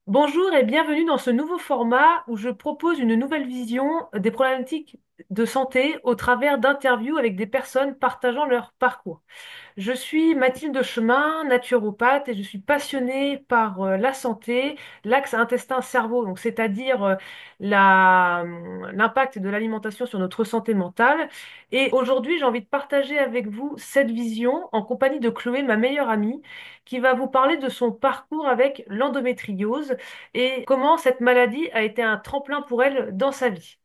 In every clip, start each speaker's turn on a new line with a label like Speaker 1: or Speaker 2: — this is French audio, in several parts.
Speaker 1: Bonjour et bienvenue dans ce nouveau format où je propose une nouvelle vision des problématiques de santé au travers d'interviews avec des personnes partageant leur parcours. Je suis Mathilde Chemin, naturopathe, et je suis passionnée par la santé, l'axe intestin-cerveau, donc c'est-à-dire l'impact de l'alimentation sur notre santé mentale. Et aujourd'hui, j'ai envie de partager avec vous cette vision en compagnie de Chloé, ma meilleure amie, qui va vous parler de son parcours avec l'endométriose et comment cette maladie a été un tremplin pour elle dans sa vie.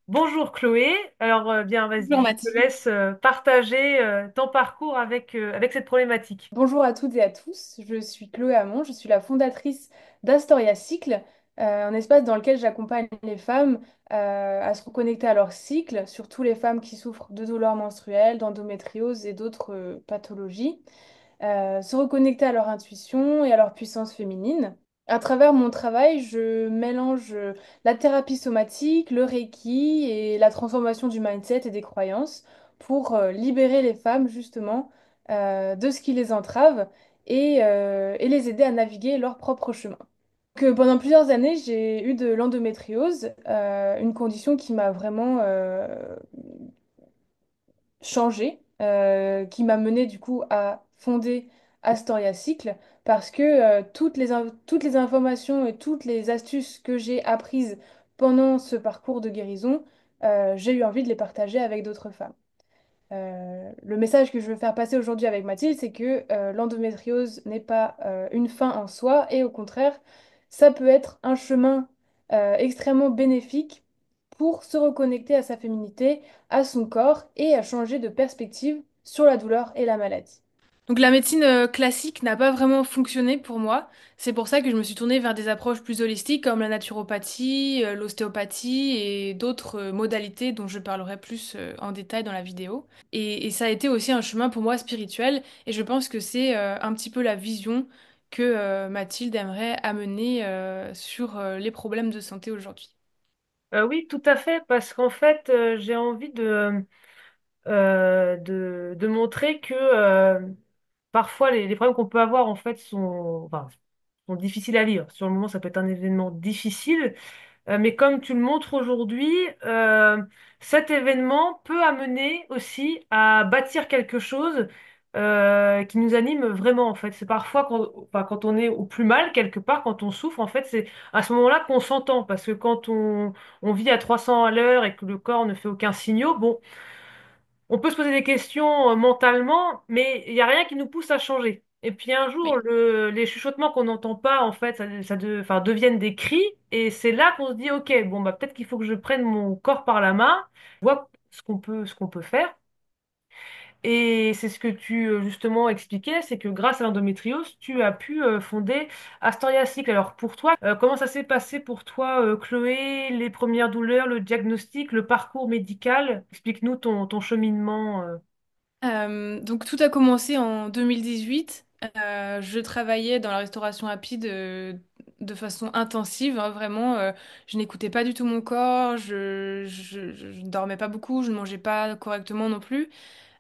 Speaker 1: Bonjour Chloé, alors bien vas-y,
Speaker 2: Bonjour
Speaker 1: je te
Speaker 2: Mathilde.
Speaker 1: laisse partager ton parcours avec cette problématique.
Speaker 2: Bonjour à toutes et à tous. Je suis Chloé Hamon, je suis la fondatrice d'Astoria Cycle, un espace dans lequel j'accompagne les femmes à se reconnecter à leur cycle, surtout les femmes qui souffrent de douleurs menstruelles, d'endométriose et d'autres pathologies, se reconnecter à leur intuition et à leur puissance féminine. À travers mon travail, je mélange la thérapie somatique, le Reiki et la transformation du mindset et des croyances pour libérer les femmes justement de ce qui les entrave et les aider à naviguer leur propre chemin. Pendant plusieurs années, j'ai eu de l'endométriose, une condition qui m'a vraiment changé, qui m'a mené du coup à fonder Astoria Cycle parce que toutes les informations et toutes les astuces que j'ai apprises pendant ce parcours de guérison, j'ai eu envie de les partager avec d'autres femmes. Le message que je veux faire passer aujourd'hui avec Mathilde, c'est que l'endométriose n'est pas une fin en soi et au contraire, ça peut être un chemin extrêmement bénéfique pour se reconnecter à sa féminité, à son corps et à changer de perspective sur la douleur et la maladie. Donc la médecine classique n'a pas vraiment fonctionné pour moi. C'est pour ça que je me suis tournée vers des approches plus holistiques comme la naturopathie, l'ostéopathie et d'autres modalités dont je parlerai plus en détail dans la vidéo. Et ça a été aussi un chemin pour moi spirituel et je pense que c'est un petit peu la vision que Mathilde aimerait amener sur les problèmes de santé aujourd'hui.
Speaker 1: Oui, tout à fait, parce qu'en fait, j'ai envie de montrer que parfois les problèmes qu'on peut avoir en fait sont difficiles à vivre. Sur le moment, ça peut être un événement difficile. Mais comme tu le montres aujourd'hui, euh, cet événement peut amener aussi à bâtir quelque chose qui nous anime vraiment en fait. C'est parfois quand on est au plus mal quelque part, quand on souffre, en fait, c'est à ce moment-là qu'on s'entend. Parce que quand on vit à 300 à l'heure et que le corps ne fait aucun signal, bon, on peut se poser des questions mentalement, mais il n'y a rien qui nous pousse à changer. Et puis un jour, les chuchotements qu'on n'entend pas, en fait, enfin, deviennent des cris, et c'est là qu'on se dit, ok, bon, bah, peut-être qu'il faut que je prenne mon corps par la main, voir ce qu'on peut faire. Et c'est ce que tu justement expliquais, c'est que grâce à l'endométriose, tu as pu fonder Astoria Cycle. Alors pour toi, comment ça s'est passé pour toi, Chloé, les premières douleurs, le diagnostic, le parcours médical? Explique-nous ton cheminement.
Speaker 2: Donc tout a commencé en 2018. Je travaillais dans la restauration rapide de façon intensive, hein, vraiment. Je n'écoutais pas du tout mon corps, je ne dormais pas beaucoup, je ne mangeais pas correctement non plus.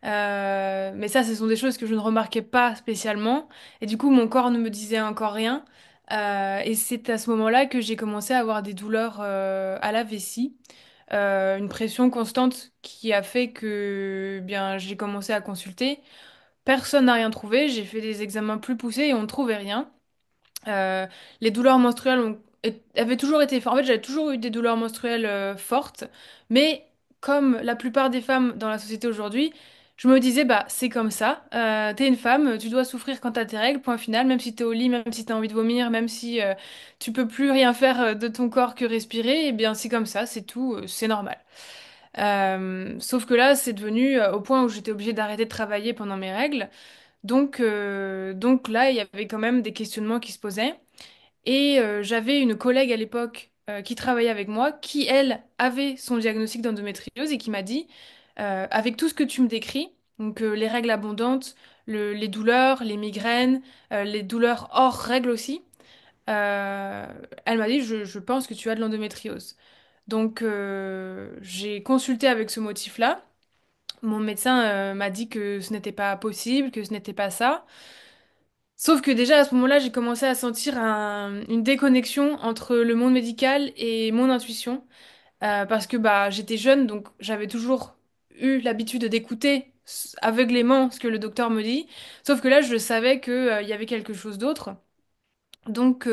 Speaker 2: Mais ça, ce sont des choses que je ne remarquais pas spécialement. Et du coup, mon corps ne me disait encore rien. Et c'est à ce moment-là que j'ai commencé à avoir des douleurs à la vessie, une pression constante qui a fait que bien j'ai commencé à consulter. Personne n'a rien trouvé. J'ai fait des examens plus poussés et on ne trouvait rien. Euh, les douleurs menstruelles avaient toujours été fortes. En fait, j'avais toujours eu des douleurs menstruelles fortes, mais comme la plupart des femmes dans la société aujourd'hui, je me disais, bah, c'est comme ça. T'es une femme, tu dois souffrir quand t'as tes règles, point final. Même si t'es au lit, même si t'as envie de vomir, même si tu peux plus rien faire de ton corps que respirer, eh bien, c'est comme ça, c'est tout, c'est normal. Sauf que là, c'est devenu au point où j'étais obligée d'arrêter de travailler pendant mes règles. Donc là, il y avait quand même des questionnements qui se posaient. Et j'avais une collègue à l'époque qui travaillait avec moi, qui, elle, avait son diagnostic d'endométriose et qui m'a dit, avec tout ce que tu me décris, donc les règles abondantes, les douleurs, les migraines, les douleurs hors règles aussi, euh, elle m'a dit, je pense que tu as de l'endométriose. Donc j'ai consulté avec ce motif-là. Mon médecin m'a dit que ce n'était pas possible, que ce n'était pas ça. Sauf que déjà à ce moment-là, j'ai commencé à sentir une déconnexion entre le monde médical et mon intuition. Parce que bah, j'étais jeune, donc j'avais toujours eu l'habitude d'écouter aveuglément ce que le docteur me dit. Sauf que là, je savais que, il y avait quelque chose d'autre. Donc,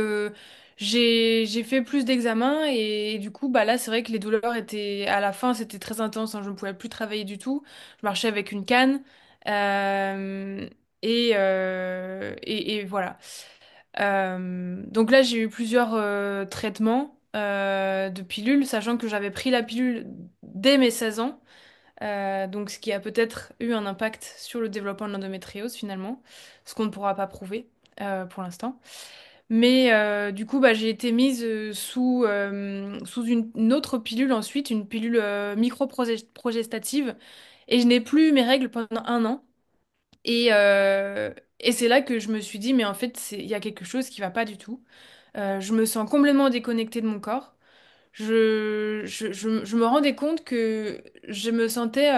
Speaker 2: j'ai fait plus d'examens et, du coup, bah là, c'est vrai que les douleurs étaient, à la fin, c'était très intense, hein, je ne pouvais plus travailler du tout. Je marchais avec une canne. euh, et voilà. Donc là, j'ai eu plusieurs traitements de pilules, sachant que j'avais pris la pilule dès mes 16 ans. Donc ce qui a peut-être eu un impact sur le développement de l'endométriose finalement, ce qu'on ne pourra pas prouver pour l'instant. Mais du coup, bah, j'ai été mise sous une autre pilule ensuite, une pilule micro-progestative, et je n'ai plus mes règles pendant un an. Et, euh, et c'est là que je me suis dit, mais en fait, il y a quelque chose qui va pas du tout. Je me sens complètement déconnectée de mon corps. Je me rendais compte que je me sentais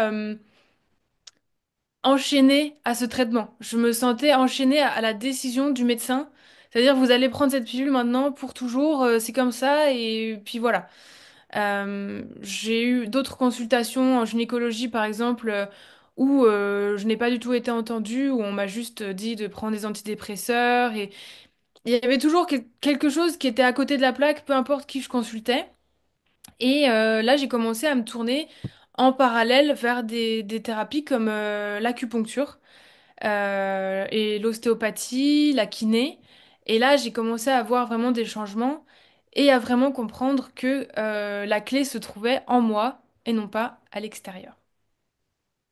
Speaker 2: enchaînée à ce traitement. Je me sentais enchaînée à la décision du médecin. C'est-à-dire, vous allez prendre cette pilule maintenant pour toujours, c'est comme ça, et puis voilà. J'ai eu d'autres consultations en gynécologie, par exemple, où je n'ai pas du tout été entendue, où on m'a juste dit de prendre des antidépresseurs, et il y avait toujours quelque chose qui était à côté de la plaque, peu importe qui je consultais. Et là, j'ai commencé à me tourner en parallèle vers des thérapies comme l'acupuncture et l'ostéopathie, la kiné. Et là, j'ai commencé à voir vraiment des changements et à vraiment comprendre que la clé se trouvait en moi et non pas à l'extérieur.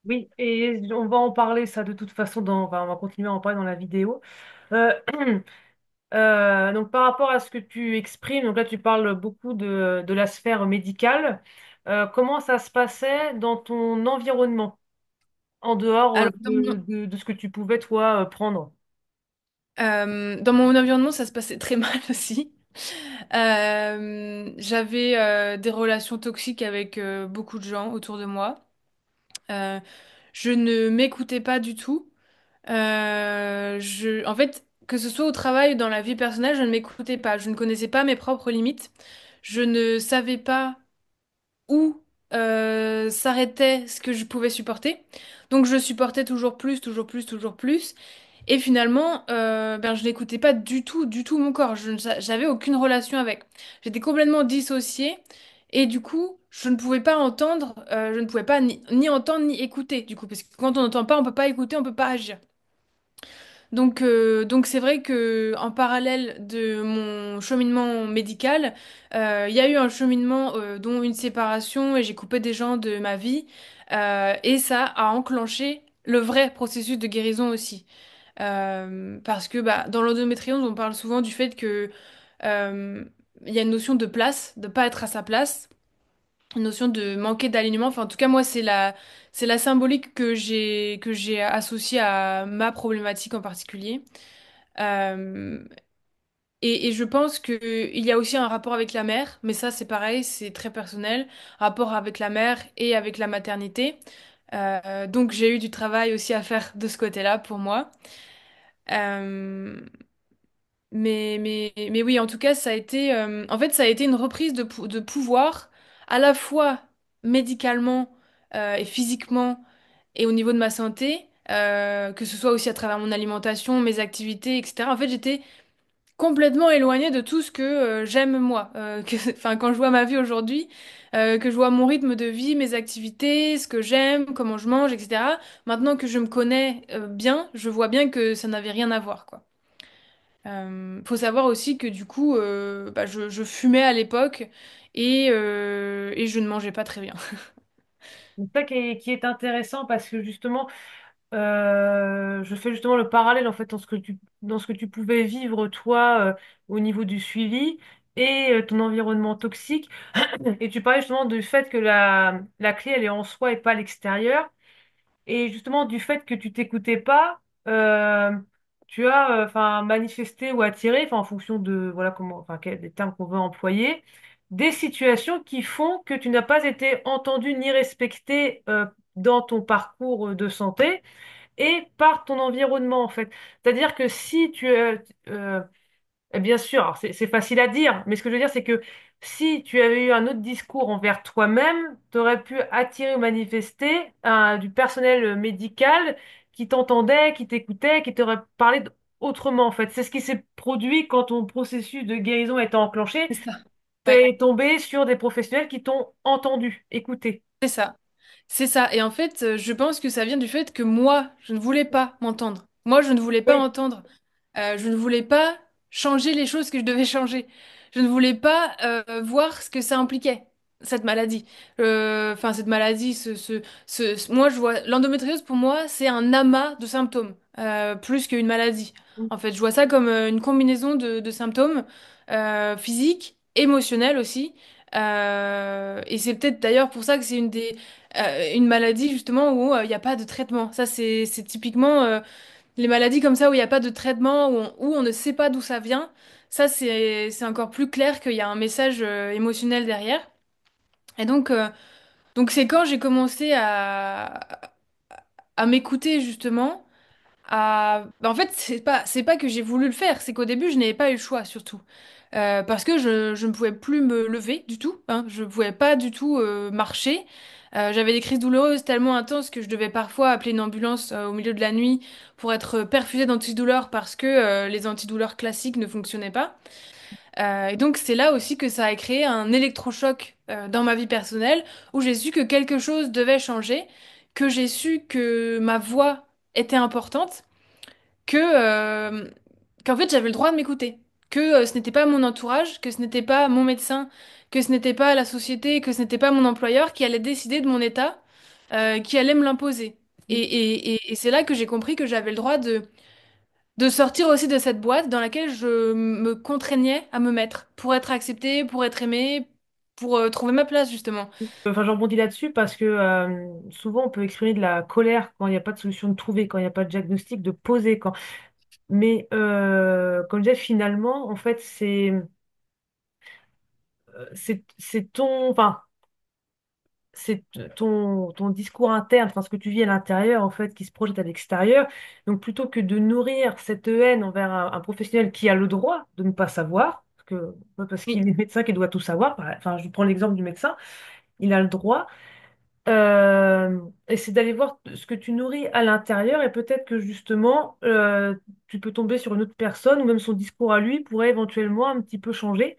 Speaker 1: Oui, et on va en parler ça de toute façon on va continuer à en parler dans la vidéo. Euh, donc par rapport à ce que tu exprimes, donc là tu parles beaucoup de la sphère médicale. Comment ça se passait dans ton environnement, en dehors
Speaker 2: Alors,
Speaker 1: de ce que tu pouvais toi prendre?
Speaker 2: dans mon environnement, ça se passait très mal aussi. J'avais des relations toxiques avec beaucoup de gens autour de moi. Euh, je ne m'écoutais pas du tout. En fait, que ce soit au travail ou dans la vie personnelle, je ne m'écoutais pas. Je ne connaissais pas mes propres limites. Je ne savais pas où s'arrêtait ce que je pouvais supporter. Donc je supportais toujours plus, toujours plus, toujours plus. Et finalement, ben, je n'écoutais pas du tout mon corps. J'avais aucune relation avec. J'étais complètement dissociée. Et du coup, je ne pouvais pas entendre, je ne pouvais pas ni entendre ni écouter, du coup, parce que quand on n'entend pas, on peut pas écouter, on peut pas agir. Donc c'est vrai que en parallèle de mon cheminement médical, il y a eu un cheminement dont une séparation et j'ai coupé des gens de ma vie et ça a enclenché le vrai processus de guérison aussi. Parce que bah, dans l'endométriose, on parle souvent du fait que euh, il y a une notion de place, de pas être à sa place, une notion de manquer d'alignement. Enfin, en tout cas, moi, c'est la symbolique que j'ai associée à ma problématique en particulier. Euh, et je pense qu'il y a aussi un rapport avec la mère, mais ça c'est pareil, c'est très personnel, rapport avec la mère et avec la maternité. Donc j'ai eu du travail aussi à faire de ce côté-là pour moi. Euh, mais oui, en tout cas, ça a été, en fait, ça a été une reprise de pouvoir, à la fois médicalement et physiquement et au niveau de ma santé, que ce soit aussi à travers mon alimentation, mes activités, etc. En fait, j'étais complètement éloignée de tout ce que j'aime moi. Enfin, quand je vois ma vie aujourd'hui, que je vois mon rythme de vie, mes activités, ce que j'aime, comment je mange, etc. Maintenant que je me connais bien, je vois bien que ça n'avait rien à voir, quoi. Faut savoir aussi que du coup, bah, je fumais à l'époque et je ne mangeais pas très bien.
Speaker 1: C'est ça qui est intéressant parce que justement, je fais justement le parallèle en fait dans ce que tu pouvais vivre toi au niveau du suivi et ton environnement toxique. Et tu parlais justement du fait que la clé elle est en soi et pas à l'extérieur. Et justement, du fait que tu t'écoutais pas, tu as enfin manifesté ou attiré, enfin en fonction de voilà comment, enfin des termes qu'on veut employer, des situations qui font que tu n'as pas été entendu ni respecté dans ton parcours de santé. et par ton environnement en fait. C'est-à-dire que si tu euh, bien sûr, alors c'est facile à dire, mais ce que je veux dire, c'est que si tu avais eu un autre discours envers toi-même, tu aurais pu attirer ou manifester du personnel médical qui t'entendait, qui t'écoutait, qui t'aurait parlé autrement, en fait. C'est ce qui s'est produit quand ton processus de guérison est enclenché.
Speaker 2: C'est ça.
Speaker 1: Tu
Speaker 2: Ouais.
Speaker 1: es tombé sur des professionnels qui t'ont entendu, écouté.
Speaker 2: C'est ça. C'est ça. Et en fait, je pense que ça vient du fait que moi, je ne voulais pas m'entendre. Moi, je ne voulais pas
Speaker 1: Oui.
Speaker 2: entendre. Je ne voulais pas changer les choses que je devais changer. Je ne voulais pas voir ce que ça impliquait, cette maladie. Enfin, cette maladie, moi, je vois l'endométriose pour moi, c'est un amas de symptômes, plus qu'une maladie. En fait, je vois ça comme une combinaison de symptômes physiques, émotionnels aussi. Et c'est peut-être d'ailleurs pour ça que c'est une maladie justement où il n'y a pas de traitement. Ça, c'est typiquement les maladies comme ça où il n'y a pas de traitement, où on ne sait pas d'où ça vient. Ça, c'est encore plus clair qu'il y a un message émotionnel derrière. Et donc c'est quand j'ai commencé à m'écouter justement. En fait, c'est pas que j'ai voulu le faire, c'est qu'au début, je n'avais pas eu le choix, surtout. Parce que je ne pouvais plus me lever du tout, hein. Je ne pouvais pas du tout marcher. J'avais des crises douloureuses tellement intenses que je devais parfois appeler une ambulance au milieu de la nuit pour être perfusée d'antidouleurs parce que les antidouleurs classiques ne fonctionnaient pas. Et donc, c'est là aussi que ça a créé un électrochoc dans ma vie personnelle où j'ai su que quelque chose devait changer, que j'ai su que ma voix était importante que qu'en fait j'avais le droit de m'écouter, que ce n'était pas mon entourage, que ce n'était pas mon médecin, que ce n'était pas la société, que ce n'était pas mon employeur qui allait décider de mon état, qui allait me l'imposer. Et c'est là que j'ai compris que j'avais le droit de sortir aussi de cette boîte dans laquelle je me contraignais à me mettre pour être acceptée, pour être aimée, pour trouver ma place justement.
Speaker 1: Enfin, je rebondis là-dessus parce que souvent on peut exprimer de la colère quand il n'y a pas de solution de trouver, quand il n'y a pas de diagnostic de poser, quand. Mais comme je disais, finalement, en fait, c'est ton, enfin, c'est ton discours interne, enfin, ce que tu vis à l'intérieur, en fait, qui se projette à l'extérieur. Donc, plutôt que de nourrir cette haine envers un professionnel qui a le droit de ne pas savoir, pas parce
Speaker 2: Oui.
Speaker 1: qu'il est médecin qu'il doit tout savoir, enfin, je prends l'exemple du médecin, il a le droit. Et c'est d'aller voir ce que tu nourris à l'intérieur et peut-être que justement, tu peux tomber sur une autre personne ou même son discours à lui pourrait éventuellement un petit peu changer.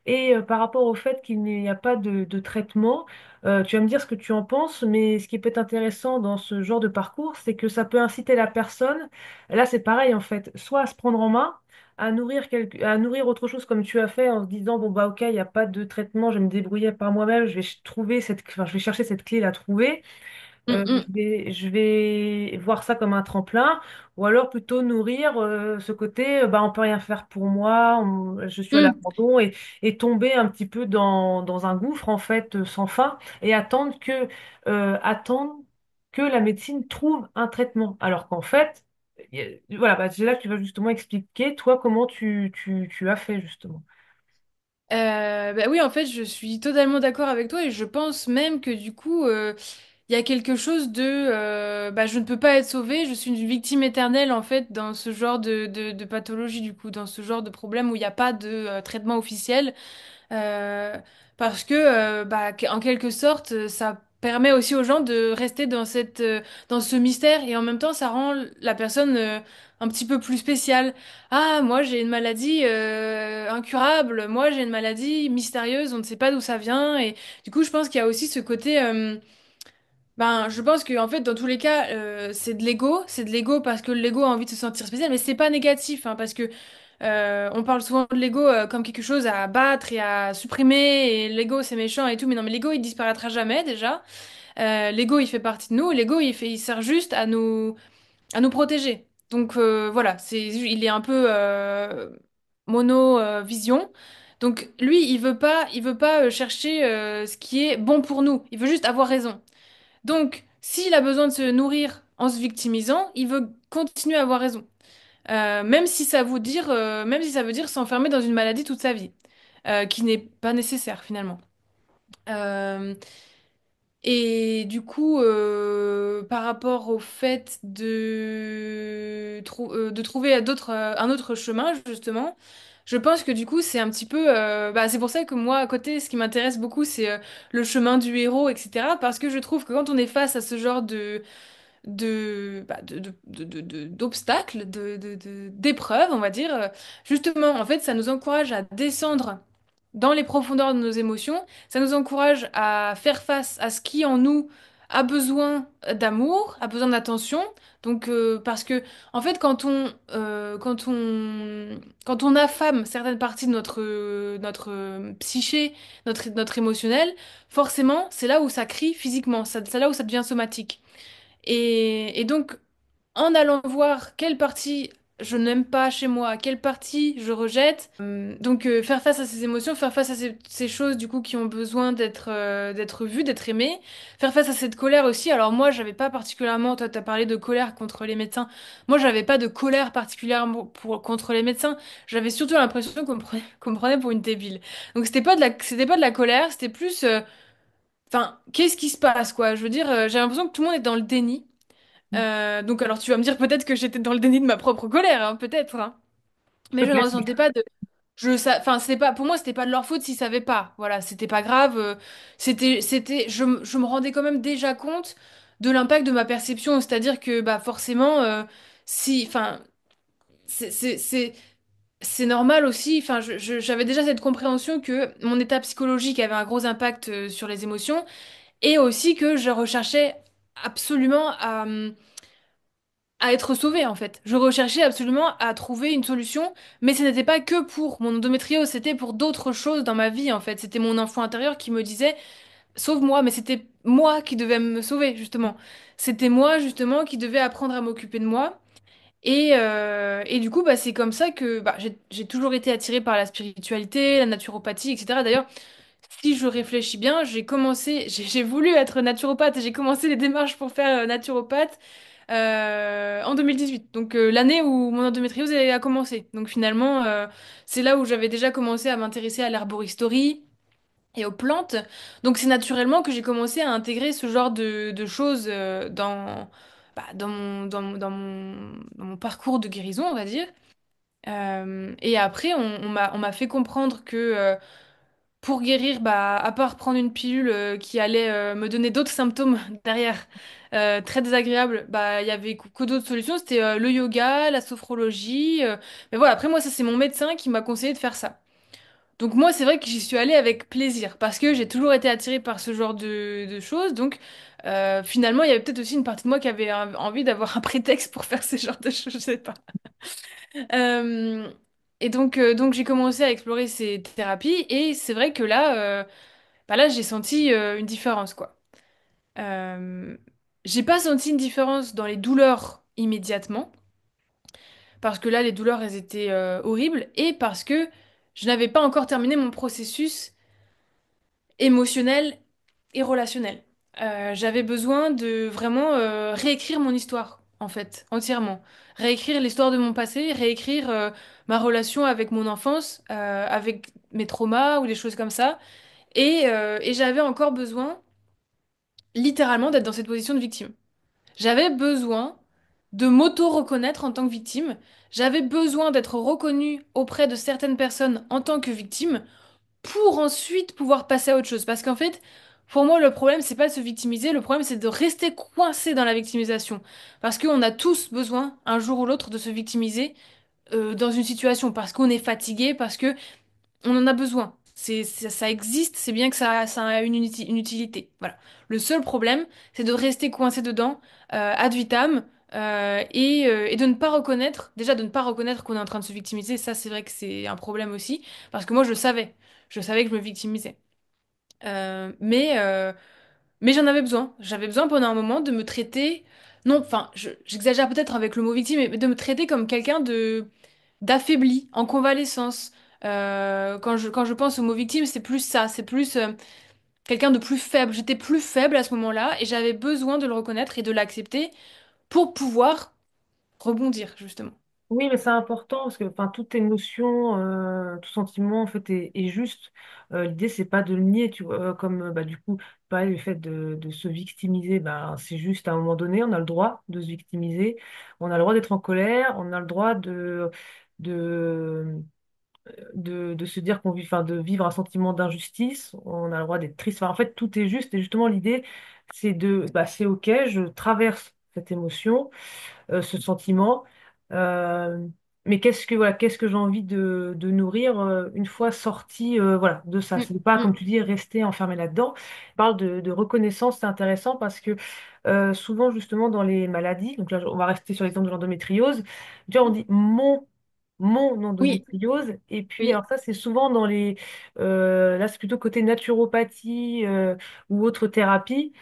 Speaker 1: Et par rapport au fait qu'il n'y a pas de traitement, tu vas me dire ce que tu en penses, mais ce qui peut être intéressant dans ce genre de parcours, c'est que ça peut inciter la personne, là c'est pareil en fait, soit à se prendre en main, à nourrir autre chose comme tu as fait en se disant, bon bah ok, il n'y a pas de traitement, je vais me débrouiller par moi-même, je vais trouver enfin, je vais chercher cette clé à trouver.
Speaker 2: Mm, mm,
Speaker 1: Je vais voir ça comme un tremplin, ou alors plutôt nourrir ce côté, bah, on peut rien faire pour moi, je suis à
Speaker 2: mm.
Speaker 1: l'abandon, et tomber un petit peu dans un gouffre en fait sans fin, et attendre que la médecine trouve un traitement. Alors qu'en fait, voilà, bah, c'est là que tu vas justement expliquer, toi, comment tu as fait justement.
Speaker 2: Bah oui, en fait, je suis totalement d'accord avec toi et je pense même que du coup, il y a quelque chose de bah, je ne peux pas être sauvée, je suis une victime éternelle en fait dans ce genre de pathologie, du coup, dans ce genre de problème où il n'y a pas de traitement officiel. Euh, Parce que, bah, en quelque sorte, ça permet aussi aux gens de rester dans ce mystère et en même temps, ça rend la personne un petit peu plus spéciale. Ah, moi, j'ai une maladie incurable, moi, j'ai une maladie mystérieuse, on ne sait pas d'où ça vient. Et du coup, je pense qu'il y a aussi ce côté. Ben, je pense que en fait, dans tous les cas, c'est de l'ego parce que l'ego a envie de se sentir spécial, mais c'est pas négatif, hein, parce que on parle souvent de l'ego comme quelque chose à battre et à supprimer, et l'ego c'est méchant et tout, mais non, mais l'ego il disparaîtra jamais déjà. L'ego il fait partie de nous, l'ego il sert juste à nous protéger. Donc voilà, il est un peu mono vision. Donc lui, il veut pas chercher ce qui est bon pour nous. Il veut juste avoir raison. Donc, s'il a besoin de se nourrir en se victimisant, il veut continuer à avoir raison. Même si ça veut dire s'enfermer dans une maladie toute sa vie, qui n'est pas nécessaire finalement. Euh, Et du coup, par rapport au fait de trouver un autre chemin, justement, je pense que du coup, c'est un petit peu... bah, c'est pour ça que moi, à côté, ce qui m'intéresse beaucoup, c'est le chemin du héros, etc. Parce que je trouve que quand on est face à ce genre d'obstacles, d'épreuves, on va dire. Justement, en fait, ça nous encourage à descendre dans les profondeurs de nos émotions, ça nous encourage à faire face à ce qui en nous a besoin d'amour, a besoin d'attention. Donc, parce que, en fait, quand on affame certaines parties de notre psyché, notre émotionnel, forcément, c'est là où ça crie physiquement, c'est là où ça devient somatique. Et donc, en allant voir quelle partie je n'aime pas chez moi, quelle partie je rejette, donc faire face à ces émotions, faire face à ces choses du coup qui ont besoin d'être vues, d'être aimées, faire face à cette colère aussi. Alors moi, j'avais pas particulièrement, toi, t'as parlé de colère contre les médecins. Moi, j'avais pas de colère particulièrement contre les médecins. J'avais surtout l'impression qu'on me prenait pour une débile. Donc c'était pas de la colère, c'était plus, enfin, qu'est-ce qui se passe, quoi? Je veux dire, j'ai l'impression que tout le monde est dans le déni. Donc alors tu vas me dire peut-être que j'étais dans le déni de ma propre colère, hein, peut-être, hein. Mais je ne
Speaker 1: Peut-être.
Speaker 2: ressentais pas de... Enfin, c'était pas... Pour moi, c'était pas de leur faute s'ils savaient pas. Voilà, c'était pas grave. Je me rendais quand même déjà compte de l'impact de ma perception. C'est-à-dire que, bah, forcément, si... Enfin, c'est c'est- c'est- c'est normal aussi. Enfin, j'avais déjà cette compréhension que mon état psychologique avait un gros impact sur les émotions et aussi que je recherchais absolument à être sauvée en fait. Je recherchais absolument à trouver une solution, mais ce n'était pas que pour mon endométriose, c'était pour d'autres choses dans ma vie en fait. C'était mon enfant intérieur qui me disait sauve-moi, mais c'était moi qui devais me sauver justement. C'était moi justement qui devais apprendre à m'occuper de moi. Et du coup, bah, c'est comme ça que bah, j'ai toujours été attirée par la spiritualité, la naturopathie, etc. D'ailleurs, si je réfléchis bien, j'ai voulu être naturopathe et j'ai commencé les démarches pour faire naturopathe en 2018. Donc l'année où mon endométriose a commencé. Donc finalement, c'est là où j'avais déjà commencé à m'intéresser à l'herboristerie et aux plantes. Donc c'est naturellement que j'ai commencé à intégrer ce genre de choses dans mon parcours de guérison, on va dire. Et après, on m'a fait comprendre que pour guérir, bah, à part prendre une pilule qui allait me donner d'autres symptômes derrière, très désagréables, bah, il y avait que d'autres solutions. C'était le yoga, la sophrologie. Mais voilà, après moi, ça, c'est mon médecin qui m'a conseillé de faire ça. Donc moi, c'est vrai que j'y suis allée avec plaisir parce que j'ai toujours été attirée par ce genre de choses. Donc finalement, il y avait peut-être aussi une partie de moi qui avait envie d'avoir un prétexte pour faire ce genre de choses, je sais pas. Euh, donc j'ai commencé à explorer ces thérapies et c'est vrai que là j'ai senti une différence, quoi. Euh, j'ai pas senti une différence dans les douleurs immédiatement, parce que là les douleurs elles étaient horribles et parce que je n'avais pas encore terminé mon processus émotionnel et relationnel. J'avais besoin de vraiment réécrire mon histoire, en fait, entièrement. Réécrire l'histoire de mon passé, réécrire ma relation avec mon enfance, avec mes traumas ou des choses comme ça. Et j'avais encore besoin, littéralement, d'être dans cette position de victime. J'avais besoin de m'auto-reconnaître en tant que victime. J'avais besoin d'être reconnue auprès de certaines personnes en tant que victime pour ensuite pouvoir passer à autre chose. Parce qu'en fait, pour moi, le problème, c'est pas de se victimiser, le problème, c'est de rester coincé dans la victimisation. Parce qu'on a tous besoin, un jour ou l'autre, de se victimiser dans une situation, parce qu'on est fatigué, parce que on en a besoin. Ça existe, c'est bien que ça a une utilité. Voilà. Le seul problème, c'est de rester coincé dedans, ad vitam, et de ne pas reconnaître, déjà de ne pas reconnaître qu'on est en train de se victimiser. Ça, c'est vrai que c'est un problème aussi, parce que moi, je le savais. Je savais que je me victimisais. Euh, mais euh, mais j'en avais besoin. J'avais besoin pendant un moment de me traiter. Non, enfin, j'exagère peut-être avec le mot victime, mais de me traiter comme quelqu'un de d'affaibli, en convalescence. Quand je pense au mot victime, c'est plus ça, c'est plus quelqu'un de plus faible. J'étais plus faible à ce moment-là et j'avais besoin de le reconnaître et de l'accepter pour pouvoir rebondir, justement.
Speaker 1: Oui, mais c'est important parce que enfin, toute émotion, tout sentiment en fait est juste. L'idée, c'est pas de le nier, tu vois, comme bah, du coup, pareil, le fait de se victimiser, bah, c'est juste à un moment donné, on a le droit de se victimiser, on a le droit d'être en colère, on a le droit de, de se dire qu'on vit, enfin, de vivre un sentiment d'injustice, on a le droit d'être triste. Enfin, en fait, tout est juste et justement, l'idée, c'est bah, c'est OK, je traverse cette émotion ce sentiment. Euh, mais qu'est-ce que j'ai envie de nourrir une fois sorti voilà, de ça.
Speaker 2: Mm,
Speaker 1: C'est pas, comme
Speaker 2: mm,
Speaker 1: tu dis, rester enfermé là-dedans. Je parle de reconnaissance, c'est intéressant parce que souvent, justement, dans les maladies, donc là, on va rester sur l'exemple de l'endométriose, déjà, on
Speaker 2: mm.
Speaker 1: dit mon
Speaker 2: Oui,
Speaker 1: endométriose. Et puis,
Speaker 2: oui.
Speaker 1: alors ça, c'est souvent dans les... là, c'est plutôt côté naturopathie ou autre thérapie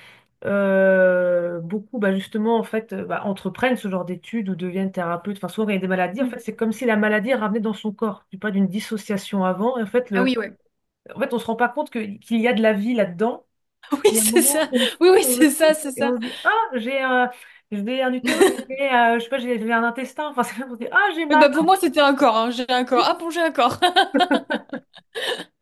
Speaker 1: beaucoup bah, justement en fait bah, entreprennent ce genre d'études ou deviennent thérapeutes. Enfin, souvent quand il y a des maladies, en
Speaker 2: Mm.
Speaker 1: fait, c'est comme si la maladie est ramenée dans son corps. Tu parles d'une dissociation avant. Et
Speaker 2: Ah oui, ouais.
Speaker 1: en fait, on se rend pas compte qu'il y a de la vie là-dedans.
Speaker 2: Oui,
Speaker 1: Et à un
Speaker 2: c'est
Speaker 1: moment,
Speaker 2: ça.
Speaker 1: on
Speaker 2: Oui,
Speaker 1: s'ouvre
Speaker 2: oui,
Speaker 1: le
Speaker 2: c'est ça,
Speaker 1: truc
Speaker 2: c'est
Speaker 1: et on
Speaker 2: ça.
Speaker 1: se dit, ah, j'ai un utérus, je sais pas, j'ai un intestin. Enfin, on se dit, ah, j'ai
Speaker 2: Oui,
Speaker 1: mal.
Speaker 2: bah pour moi, c'était un corps, hein. J'ai un corps. Ah, bon, j'ai un corps.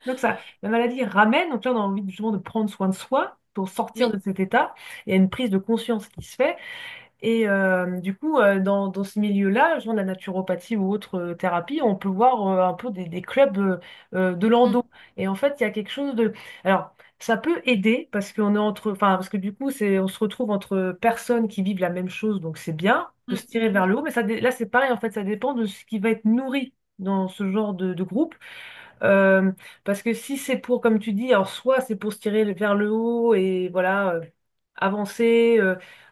Speaker 1: Donc ça, la maladie ramène, donc là on a envie justement de prendre soin de soi pour sortir de
Speaker 2: Oui.
Speaker 1: cet état. Il y a une prise de conscience qui se fait. Et du coup, dans ce milieu-là, genre de la naturopathie ou autre thérapie, on peut voir un peu des clubs de
Speaker 2: Mm,
Speaker 1: l'endo. Et en fait, il y a quelque chose de... Alors, ça peut aider parce qu'on est entre... Enfin, parce que du coup, on se retrouve entre personnes qui vivent la même chose, donc c'est bien de
Speaker 2: mm,
Speaker 1: se tirer vers le haut. Mais là, c'est pareil, en fait, ça dépend de ce qui va être nourri dans ce genre de groupe. Euh, Parce que si c'est pour, comme tu dis, alors soit c'est pour se tirer vers le haut et voilà, avancer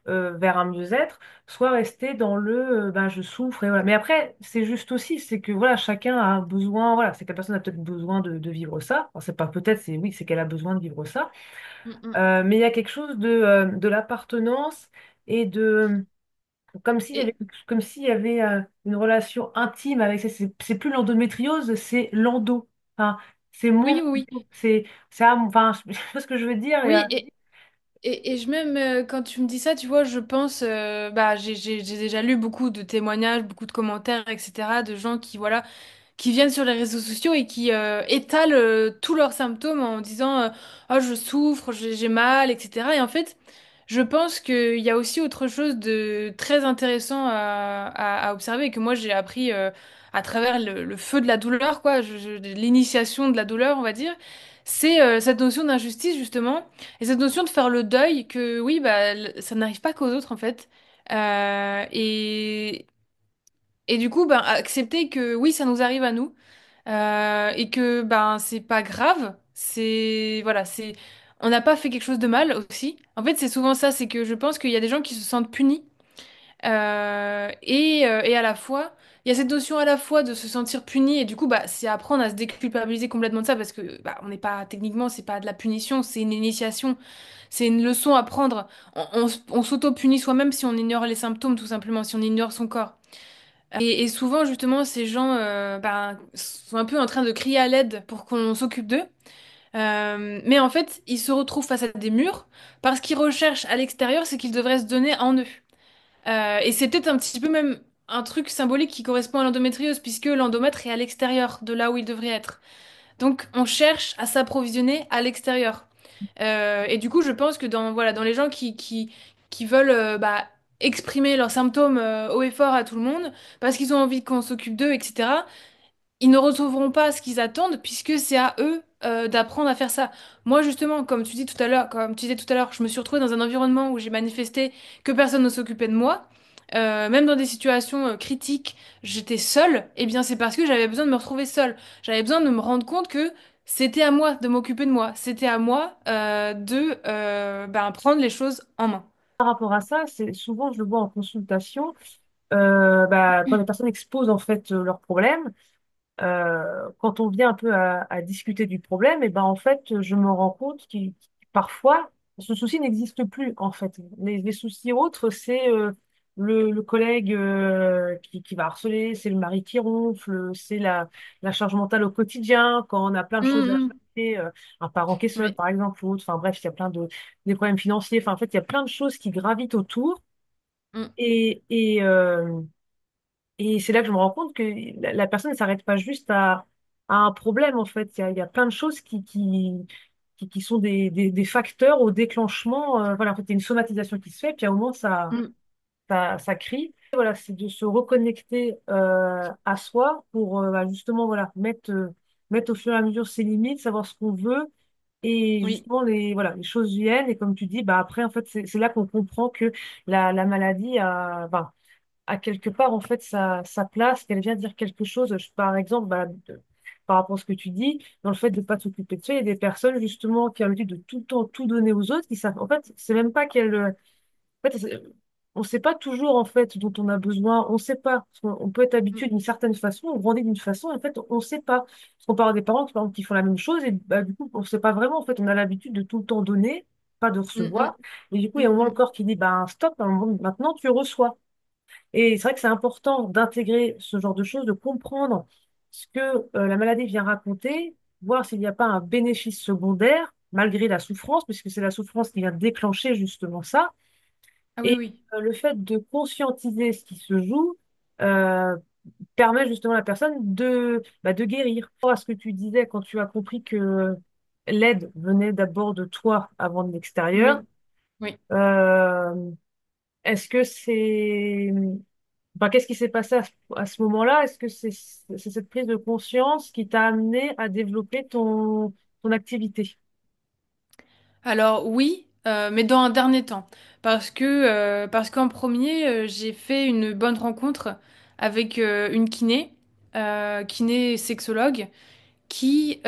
Speaker 1: vers un mieux-être, soit rester dans le ben, je souffre et voilà. Mais après, c'est juste aussi, c'est que voilà, chacun a un besoin, voilà, c'est que la personne a peut-être besoin de vivre ça. Enfin, c'est pas peut-être, c'est oui, c'est qu'elle a besoin de vivre ça.
Speaker 2: mm, mm.
Speaker 1: Mais il y a quelque chose de l'appartenance et de
Speaker 2: Et
Speaker 1: comme s'il y avait une relation intime avec ça. C'est plus l'endométriose, c'est l'endo. Enfin, c'est
Speaker 2: oui,
Speaker 1: mon
Speaker 2: oui, oui.
Speaker 1: endo. C'est enfin, je sais pas ce que je veux dire.
Speaker 2: Oui, et même quand tu me dis ça, tu vois, je pense, bah, j'ai déjà lu beaucoup de témoignages, beaucoup de commentaires, etc., de gens qui, voilà, qui viennent sur les réseaux sociaux et qui étalent tous leurs symptômes en disant oh, je souffre, j'ai mal, etc. Et en fait, je pense qu'il y a aussi autre chose de très intéressant à observer et que moi j'ai appris à travers le feu de la douleur, quoi, l'initiation de la douleur, on va dire. C'est cette notion d'injustice justement et cette notion de faire le deuil que oui bah ça n'arrive pas qu'aux autres en fait. Et du coup, ben, accepter que oui, ça nous arrive à nous et que ben c'est pas grave. C'est voilà, c'est on n'a pas fait quelque chose de mal aussi. En fait, c'est souvent ça, c'est que je pense qu'il y a des gens qui se sentent punis et à la fois il y a cette notion à la fois de se sentir puni et du coup bah c'est apprendre à se déculpabiliser complètement de ça parce que bah on n'est pas techniquement c'est pas de la punition, c'est une initiation, c'est une leçon à prendre. On s'auto-punit soi-même si on ignore les symptômes tout simplement, si on ignore son corps. Et souvent, justement, ces gens ben, sont un peu en train de crier à l'aide pour qu'on s'occupe d'eux. Mais en fait, ils se retrouvent face à des murs parce qu'ils recherchent à l'extérieur ce qu'ils devraient se donner en eux. Et c'est peut-être un petit peu même un truc symbolique qui correspond à l'endométriose, puisque l'endomètre est à l'extérieur de là où il devrait être. Donc, on cherche à s'approvisionner à l'extérieur. Et du coup, je pense que dans, voilà, dans les gens qui veulent bah, exprimer leurs symptômes haut et fort à tout le monde, parce qu'ils ont envie qu'on s'occupe d'eux, etc., ils ne retrouveront pas ce qu'ils attendent, puisque c'est à eux d'apprendre à faire ça. Moi, justement, comme tu dis tout à l'heure, comme tu disais tout à l'heure, je me suis retrouvée dans un environnement où j'ai manifesté que personne ne s'occupait de moi. Même dans des situations critiques, j'étais seule, et bien c'est parce que j'avais besoin de me retrouver seule. J'avais besoin de me rendre compte que c'était à moi de m'occuper de moi. C'était à moi de ben, prendre les choses en main.
Speaker 1: par rapport à ça, c'est souvent, je le vois en consultation, bah, quand les personnes exposent en fait leurs problèmes. Quand on vient un peu à discuter du problème, et ben en fait, je me rends compte que parfois, ce souci n'existe plus en fait. Les soucis autres, c'est le collègue qui va harceler, c'est le mari qui ronfle, c'est la charge mentale au quotidien, quand on a plein de choses à
Speaker 2: Hum,
Speaker 1: faire, un parent qui est seul
Speaker 2: oui.
Speaker 1: par exemple, ou autre. Enfin bref, il y a plein des problèmes financiers. Enfin en fait, il y a plein de choses qui gravitent autour.
Speaker 2: Hum,
Speaker 1: Et Et c'est là que je me rends compte que la personne ne s'arrête pas juste à un problème, en fait. Il y a plein de choses qui sont des facteurs au déclenchement. Voilà, en fait, il y a une somatisation qui se fait, puis à un moment,
Speaker 2: Mm.
Speaker 1: ça crie. Et voilà, c'est de se reconnecter à soi pour bah, justement voilà, mettre au fur et à mesure ses limites, savoir ce qu'on veut. Et
Speaker 2: Oui,
Speaker 1: justement, voilà, les choses viennent. Et comme tu dis, bah, après, en fait, c'est là qu'on comprend que la maladie a quelque part en fait sa place, qu'elle vient dire quelque chose. Par exemple, bah, par rapport à ce que tu dis, dans le fait de ne pas s'occuper de soi, il y a des personnes justement qui ont l'habitude de tout le temps tout donner aux autres, qui savent, en fait, c'est même pas qu'elles, en fait, on ne sait pas toujours en fait dont on a besoin, on ne sait pas. Parce qu'on on peut être
Speaker 2: mm,
Speaker 1: habitué d'une certaine façon, on grandit d'une façon, en fait, on ne sait pas. Parce qu'on parle des parents qui, par exemple, qui font la même chose, et bah, du coup, on ne sait pas vraiment, en fait, on a l'habitude de tout le temps donner, pas de
Speaker 2: mm, mm,
Speaker 1: recevoir. Et du coup, il y a un
Speaker 2: mm,
Speaker 1: moment le
Speaker 2: mm.
Speaker 1: corps qui dit, bah, stop, à un moment, maintenant tu reçois. Et c'est vrai que c'est important d'intégrer ce genre de choses, de comprendre ce que la maladie vient raconter, voir s'il n'y a pas un bénéfice secondaire, malgré la souffrance, puisque c'est la souffrance qui vient déclencher justement ça.
Speaker 2: Ah oui,
Speaker 1: Et
Speaker 2: oui.
Speaker 1: le fait de conscientiser ce qui se joue euh, permet justement à la personne de guérir. Par rapport à ce que tu disais quand tu as compris que l'aide venait d'abord de toi avant de l'extérieur,
Speaker 2: Oui, oui.
Speaker 1: euh, est-ce que c'est enfin, qu'est-ce qui s'est passé à ce moment-là? Est-ce que c'est cette prise de conscience qui t'a amené à développer ton activité?
Speaker 2: Alors oui, mais dans un dernier temps. Parce qu'en premier, j'ai fait une bonne rencontre avec une kiné sexologue, qui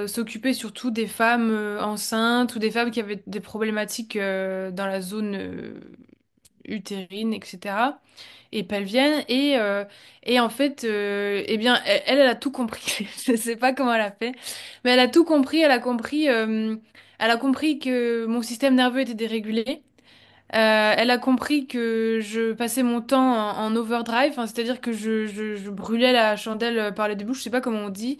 Speaker 2: s'occupait surtout des femmes enceintes ou des femmes qui avaient des problématiques dans la zone utérine, etc. et pelvienne. Et en fait, eh bien, elle a tout compris. Je sais pas comment elle a fait, mais elle a tout compris. Elle a compris que mon système nerveux était dérégulé. Elle a compris que je passais mon temps en overdrive, enfin, c'est-à-dire que je brûlais la chandelle par les deux bouts, je sais pas comment on dit.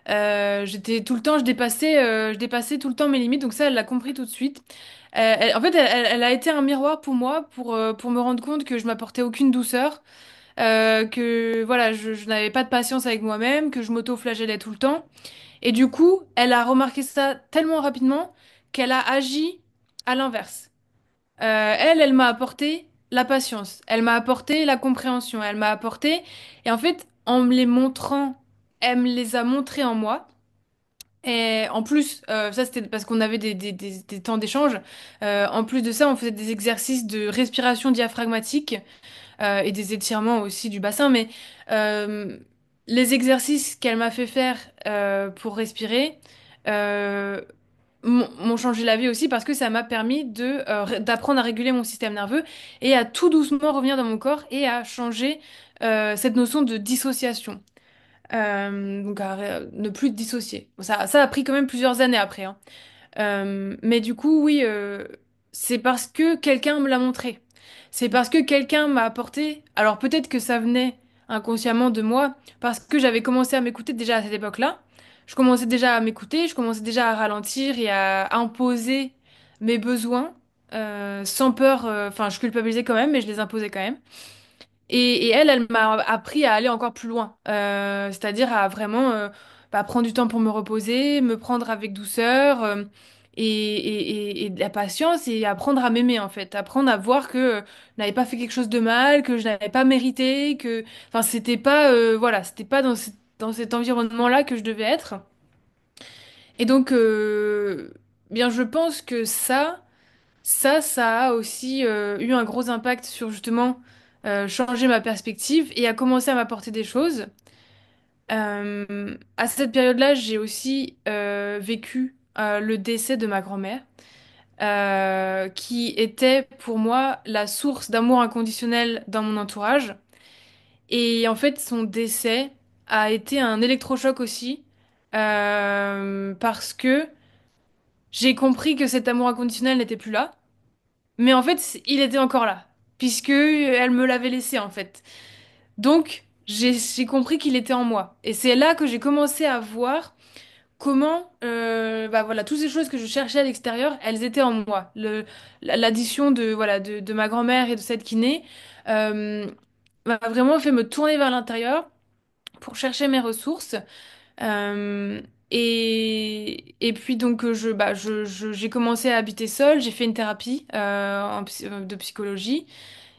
Speaker 2: J'étais tout le temps, je dépassais tout le temps mes limites, donc ça, elle l'a compris tout de suite. En fait, elle a été un miroir pour moi, pour me rendre compte que je m'apportais aucune douceur, que voilà, je n'avais pas de patience avec moi-même, que je m'auto-flagellais tout le temps. Et du coup, elle a remarqué ça tellement rapidement qu'elle a agi à l'inverse. Elle m'a apporté la patience, elle m'a apporté la compréhension, elle m'a apporté, et en fait, en me les montrant, elle me les a montrés en moi. Et en plus, ça c'était parce qu'on avait des temps d'échange. En plus de ça, on faisait des exercices de respiration diaphragmatique et des étirements aussi du bassin. Mais euh, les exercices qu'elle m'a fait faire pour respirer euh, m'ont changé la vie aussi parce que ça m'a permis d'apprendre à réguler mon système nerveux et à tout doucement revenir dans mon corps et à changer cette notion de dissociation. Donc à ne plus dissocier. Ça a pris quand même plusieurs années après, hein. Mais du coup, oui, c'est parce que quelqu'un me l'a montré. C'est parce que quelqu'un m'a apporté. Alors peut-être que ça venait inconsciemment de moi, parce que j'avais commencé à m'écouter déjà à cette époque-là. Je commençais déjà à m'écouter, je commençais déjà à ralentir et à imposer mes besoins sans peur. Enfin, je culpabilisais quand même, mais je les imposais quand même. Et elle m'a appris à aller encore plus loin, c'est-à-dire à vraiment bah, prendre du temps pour me reposer, me prendre avec douceur et de la patience et apprendre à m'aimer en fait, apprendre à voir que je n'avais pas fait quelque chose de mal, que je n'avais pas mérité, que, enfin, c'était pas, voilà, c'était pas dans cet environnement-là que je devais être. Et donc, bien, je pense que ça a aussi eu un gros impact sur justement changer ma perspective et a commencé à m'apporter des choses. À cette période-là, j'ai aussi vécu le décès de ma grand-mère, qui était pour moi la source d'amour inconditionnel dans mon entourage. Et en fait, son décès a été un électrochoc aussi, parce que j'ai compris que cet amour inconditionnel n'était plus là. Mais en fait, il était encore là, puisque elle me l'avait laissé en fait. Donc, j'ai compris qu'il était en moi. Et c'est là que j'ai commencé à voir comment, bah voilà, toutes ces choses que je cherchais à l'extérieur, elles étaient en moi. L'addition de, voilà, de ma grand-mère et de cette kiné, m'a vraiment fait me tourner vers l'intérieur pour chercher mes ressources. Euh, et puis donc j'ai commencé à habiter seule, j'ai fait une thérapie de psychologie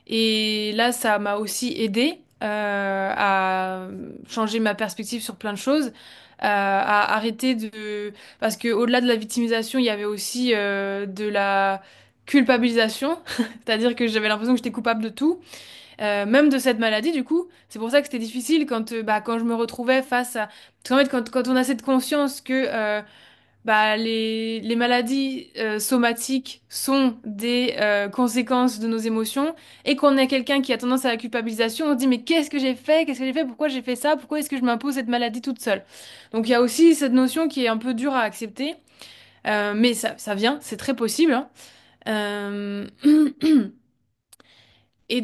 Speaker 2: et là ça m'a aussi aidé à changer ma perspective sur plein de choses, à arrêter de parce que au-delà de la victimisation il y avait aussi de la culpabilisation, c'est-à-dire que j'avais l'impression que j'étais coupable de tout. Même de cette maladie, du coup. C'est pour ça que c'était difficile quand je me retrouvais face à... Parce qu'en fait, quand on a cette conscience que les maladies somatiques sont des conséquences de nos émotions et qu'on est quelqu'un qui a tendance à la culpabilisation, on se dit mais qu'est-ce que j'ai fait? Qu'est-ce que j'ai fait? Pourquoi j'ai fait ça? Pourquoi est-ce que je m'impose cette maladie toute seule? Donc il y a aussi cette notion qui est un peu dure à accepter, mais ça vient, c'est très possible, hein. Euh, Et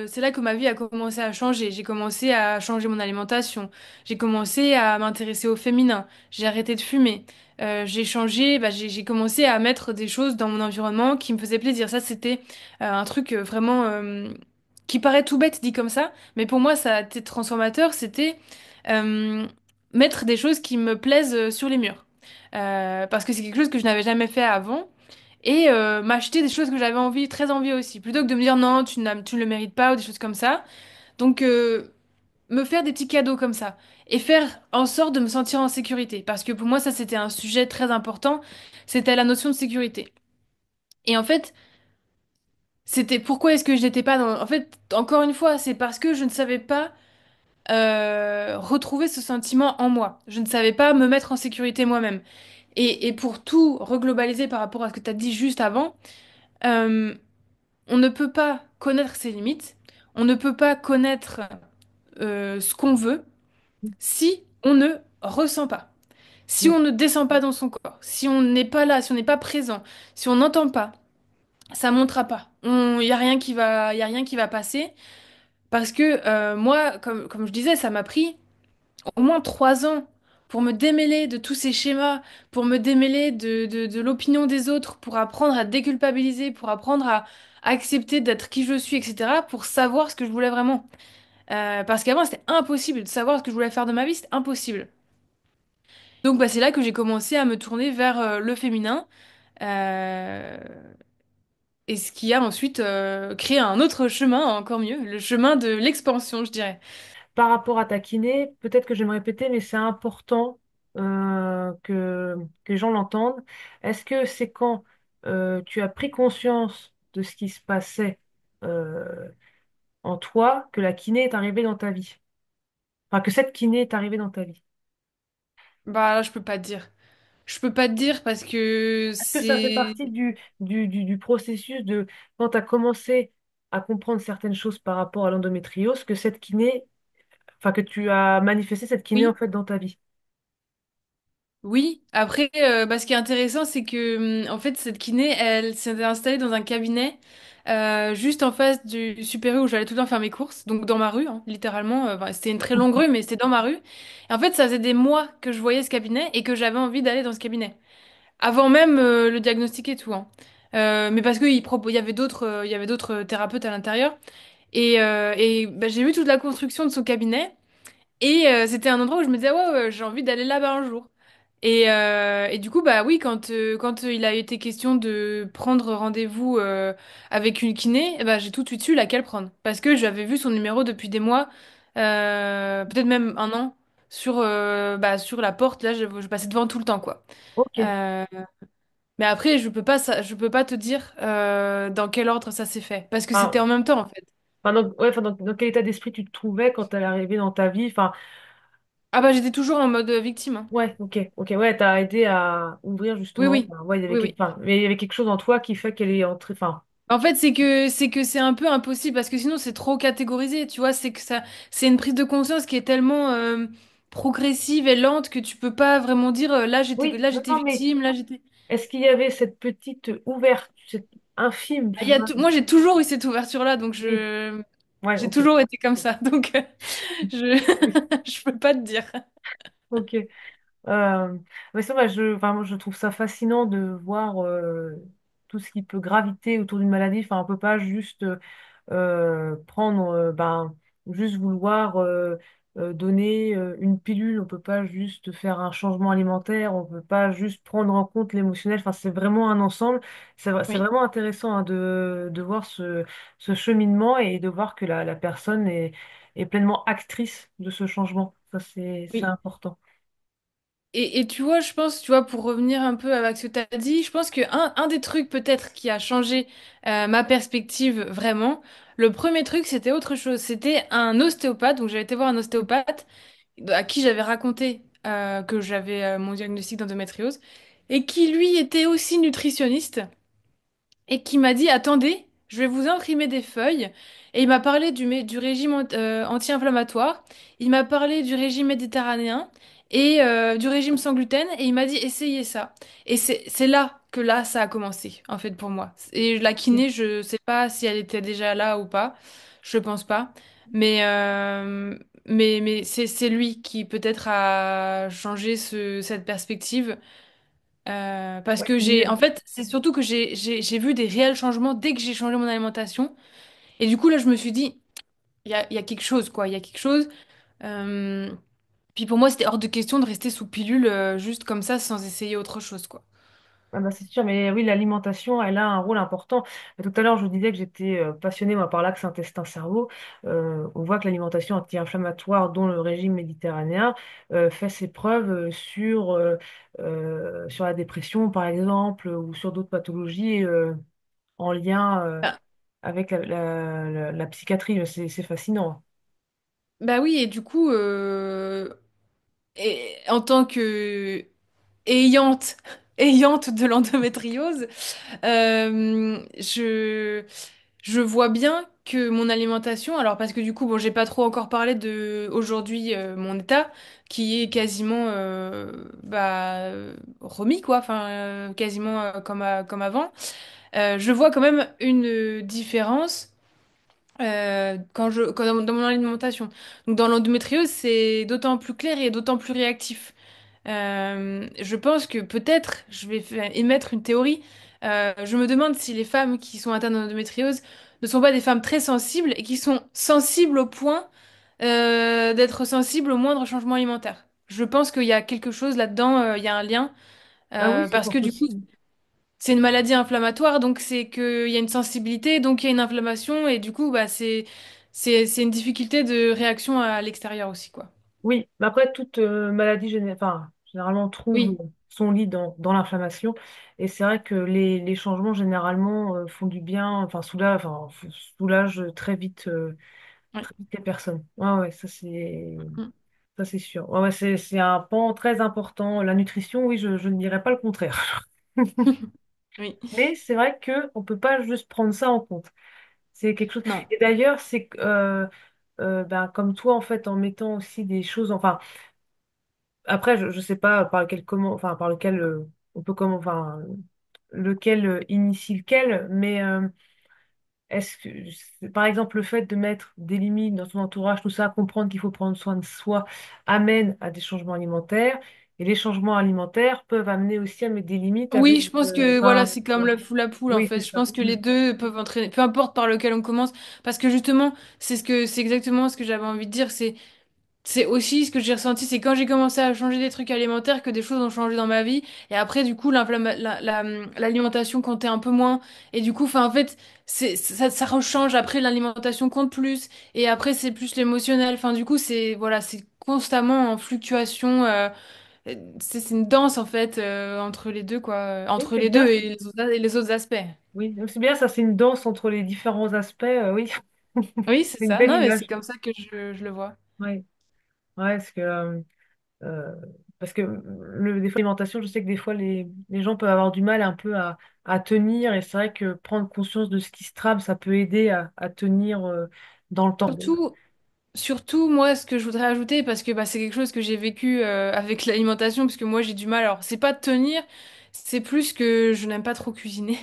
Speaker 2: c'est là que ma vie a commencé à changer. J'ai commencé à changer mon alimentation. J'ai commencé à m'intéresser au féminin. J'ai arrêté de fumer. J'ai commencé à mettre des choses dans mon environnement qui me faisaient plaisir. Ça, c'était un truc vraiment qui paraît tout bête dit comme ça, mais pour moi, ça a été transformateur. C'était euh, mettre des choses qui me plaisent sur les murs. Parce que c'est quelque chose que je n'avais jamais fait avant et m'acheter des choses que j'avais envie, très envie aussi, plutôt que de me dire non, tu ne le mérites pas ou des choses comme ça. Donc, me faire des petits cadeaux comme ça et faire en sorte de me sentir en sécurité. Parce que pour moi, ça, c'était un sujet très important, c'était la notion de sécurité. Et en fait, c'était pourquoi est-ce que je n'étais pas dans... En fait, encore une fois, c'est parce que je ne savais pas retrouver ce sentiment en moi. Je ne savais pas me mettre en sécurité moi-même. Et pour tout reglobaliser par rapport à ce que tu as dit juste avant, euh, on ne peut pas connaître ses limites, on ne peut pas connaître ce qu'on veut si on ne ressent pas, si
Speaker 1: Mm.
Speaker 2: on ne descend pas dans son corps, si on n'est pas là, si on n'est pas présent, si on n'entend pas, ça montera pas. Il y a rien y a rien qui va passer parce que moi, comme je disais, ça m'a pris au moins 3 ans pour me démêler de tous ces schémas, pour me démêler de l'opinion des autres, pour apprendre à déculpabiliser, pour apprendre à accepter d'être qui je suis, etc., pour savoir ce que je voulais vraiment. Parce qu'avant, c'était impossible de savoir ce que je voulais faire de ma vie, c'était impossible. Donc c'est là que j'ai commencé à me tourner vers le féminin, euh, et ce qui a ensuite créé un autre chemin, encore mieux, le chemin de l'expansion, je dirais.
Speaker 1: Par rapport à ta kiné, peut-être que je vais me répéter, mais c'est important que les gens l'entendent. Est-ce que c'est quand tu as pris conscience de ce qui se passait euh, en toi que la kiné est arrivée dans ta vie? Enfin, que cette kiné est arrivée dans ta vie?
Speaker 2: Bah là, je peux pas te dire. Je peux pas te dire parce que
Speaker 1: Est-ce que ça fait
Speaker 2: c'est...
Speaker 1: partie du processus de quand tu as commencé à comprendre certaines choses par rapport à l'endométriose, que cette kiné, enfin que tu as manifesté cette kiné en
Speaker 2: Oui,
Speaker 1: fait dans ta vie?
Speaker 2: oui. Après, ce qui est intéressant, c'est que en fait, cette kiné, elle s'est installée dans un cabinet juste en face du Super U où j'allais tout le temps faire mes courses, donc dans ma rue, hein, littéralement. C'était une très longue rue, mais c'était dans ma rue. Et en fait, ça faisait des mois que je voyais ce cabinet et que j'avais envie d'aller dans ce cabinet, avant même le diagnostic et tout, hein. Mais parce il y avait il y avait d'autres thérapeutes à l'intérieur. J'ai vu toute la construction de son cabinet. Et c'était un endroit où je me disais, ouais, ouais, j'ai envie d'aller là-bas un jour. Et du coup, bah oui, quand il a été question de prendre rendez-vous avec une kiné, eh ben, j'ai tout de suite su laquelle prendre. Parce que j'avais vu son numéro depuis des mois, peut-être même un an, sur la porte. Là, je passais devant tout le temps, quoi.
Speaker 1: Ok.
Speaker 2: Euh, mais après, je peux pas te dire dans quel ordre ça s'est fait. Parce que c'était
Speaker 1: Enfin,
Speaker 2: en même temps, en fait.
Speaker 1: ouais, enfin, dans quel état d'esprit tu te trouvais quand elle est arrivée dans ta vie? Enfin,
Speaker 2: Ah bah, j'étais toujours en mode victime, hein.
Speaker 1: ouais, ok, ouais, t'as aidé à ouvrir
Speaker 2: Oui,
Speaker 1: justement.
Speaker 2: oui.
Speaker 1: Enfin, ouais, il y avait
Speaker 2: Oui, oui.
Speaker 1: mais il y avait quelque chose en toi qui fait qu'elle est entrée. Enfin,
Speaker 2: En fait, c'est un peu impossible parce que sinon c'est trop catégorisé, tu vois, c'est une prise de conscience qui est tellement progressive et lente que tu peux pas vraiment dire
Speaker 1: oui,
Speaker 2: là
Speaker 1: non,
Speaker 2: j'étais
Speaker 1: non, mais
Speaker 2: victime, là j'étais
Speaker 1: est-ce qu'il y avait cette petite ouverture, cette infime, tu vois?
Speaker 2: moi j'ai toujours eu cette ouverture là donc
Speaker 1: Oui, ouais,
Speaker 2: j'ai
Speaker 1: ok.
Speaker 2: toujours été comme ça donc je je peux pas te dire.
Speaker 1: Ok. Mais c'est vrai, enfin, moi, je trouve ça fascinant de voir tout ce qui peut graviter autour d'une maladie. Enfin, on peut pas juste prendre, ben, juste vouloir donner une pilule, on peut pas juste faire un changement alimentaire, on peut pas juste prendre en compte l'émotionnel, enfin, c'est vraiment un ensemble. C'est
Speaker 2: Oui.
Speaker 1: vraiment intéressant hein, de voir ce cheminement et de voir que la personne est pleinement actrice de ce changement. Ça, c'est
Speaker 2: Oui.
Speaker 1: important.
Speaker 2: Et tu vois, je pense, tu vois, pour revenir un peu avec ce que tu as dit, je pense que un des trucs peut-être qui a changé ma perspective vraiment, le premier truc, c'était autre chose. C'était un ostéopathe. Donc, j'avais été voir un ostéopathe à qui j'avais raconté que j'avais mon diagnostic d'endométriose et qui, lui, était aussi nutritionniste et qui m'a dit, attendez, je vais vous imprimer des feuilles. Et il m'a parlé du régime anti-inflammatoire, il m'a parlé du régime méditerranéen et du régime sans gluten, et il m'a dit, essayez ça. Et c'est là que là, ça a commencé, en fait, pour moi. Et la kiné, je sais pas si elle était déjà là ou pas, je pense pas. Mais, mais c'est lui qui peut-être a changé cette perspective. Parce
Speaker 1: Ouais,
Speaker 2: que
Speaker 1: mais,
Speaker 2: en fait, c'est surtout que j'ai vu des réels changements dès que j'ai changé mon alimentation. Et du coup, là, je me suis dit, il y a quelque chose, quoi. Il y a quelque chose. Euh, Puis pour moi, c'était hors de question de rester sous pilule juste comme ça sans essayer autre chose, quoi.
Speaker 1: ah bah c'est sûr, mais oui, l'alimentation, elle a un rôle important. Tout à l'heure, je vous disais que j'étais passionnée moi, par l'axe intestin-cerveau. On voit que l'alimentation anti-inflammatoire, dont le régime méditerranéen, fait ses preuves sur la dépression, par exemple, ou sur d'autres pathologies en lien
Speaker 2: Bah,
Speaker 1: avec la psychiatrie. C'est fascinant.
Speaker 2: bah oui, et du coup, en tant que ayante, ayante de l'endométriose, je vois bien que mon alimentation, alors parce que du coup, bon, j'ai pas trop encore parlé de aujourd'hui mon état, qui est quasiment remis, quoi, enfin quasiment comme avant. Je vois quand même une différence dans mon alimentation. Donc dans l'endométriose, c'est d'autant plus clair et d'autant plus réactif. Je pense que peut-être je vais émettre une théorie. Je me demande si les femmes qui sont atteintes d'endométriose ne sont pas des femmes très sensibles et qui sont sensibles au point d'être sensibles au moindre changement alimentaire. Je pense qu'il y a quelque chose là-dedans, il y a un lien,
Speaker 1: Ah oui, c'est
Speaker 2: parce
Speaker 1: fort
Speaker 2: que du coup,
Speaker 1: possible.
Speaker 2: c'est une maladie inflammatoire, donc c'est qu'il y a une sensibilité, donc il y a une inflammation, et du coup, bah, c'est une difficulté de réaction à l'extérieur aussi, quoi.
Speaker 1: Oui, mais après, toute maladie enfin, généralement trouve
Speaker 2: Oui.
Speaker 1: son lit dans l'inflammation. Et c'est vrai que les changements, généralement, font du bien, soulagent
Speaker 2: Ouais.
Speaker 1: très vite les personnes. Ouais, ouais, ça c'est sûr. Ouais, ouais, c'est un pan très important. La nutrition, oui, je ne dirais pas le contraire.
Speaker 2: Oui.
Speaker 1: Mais c'est vrai qu'on ne peut pas juste prendre ça en compte. C'est quelque chose.
Speaker 2: Non.
Speaker 1: Et d'ailleurs, c'est que, ben, comme toi, en fait, en mettant aussi des choses, enfin, après, je sais pas par lequel on peut comment, enfin, lequel initie lequel, mais par exemple, le fait de mettre des limites dans son entourage, tout ça, comprendre qu'il faut prendre soin de soi, amène à des changements alimentaires, et les changements alimentaires peuvent amener aussi à mettre des limites avec,
Speaker 2: Oui, je pense que voilà,
Speaker 1: ben,
Speaker 2: c'est comme la foule à poule en
Speaker 1: oui,
Speaker 2: fait.
Speaker 1: c'est
Speaker 2: Je
Speaker 1: ça.
Speaker 2: pense que les deux peuvent entraîner, peu importe par lequel on commence, parce que justement, c'est exactement ce que j'avais envie de dire. C'est aussi ce que j'ai ressenti, c'est quand j'ai commencé à changer des trucs alimentaires que des choses ont changé dans ma vie. Et après, du coup, l'alimentation comptait un peu moins. Et du coup, enfin, en fait, ça rechange. Après, l'alimentation compte plus. Et après, c'est plus l'émotionnel. Enfin, du coup, voilà, c'est constamment en fluctuation. C'est une danse, en fait, entre les deux, quoi.
Speaker 1: Oui,
Speaker 2: Entre
Speaker 1: c'est
Speaker 2: les deux
Speaker 1: bien.
Speaker 2: et les autres aspects.
Speaker 1: Oui, c'est bien, ça, c'est une danse entre les différents aspects, oui.
Speaker 2: Oui, c'est
Speaker 1: C'est une
Speaker 2: ça.
Speaker 1: belle
Speaker 2: Non, mais c'est
Speaker 1: image.
Speaker 2: comme ça que je le vois.
Speaker 1: Ouais, ouais, euh, parce que des fois, l'alimentation, je sais que des fois, les gens peuvent avoir du mal un peu à tenir, et c'est vrai que prendre conscience de ce qui se trame, ça peut aider à tenir dans le temps.
Speaker 2: Surtout. Surtout, moi, ce que je voudrais ajouter, parce que bah, c'est quelque chose que j'ai vécu avec l'alimentation, parce que moi, j'ai du mal. Alors, c'est pas de tenir, c'est plus que je n'aime pas trop cuisiner.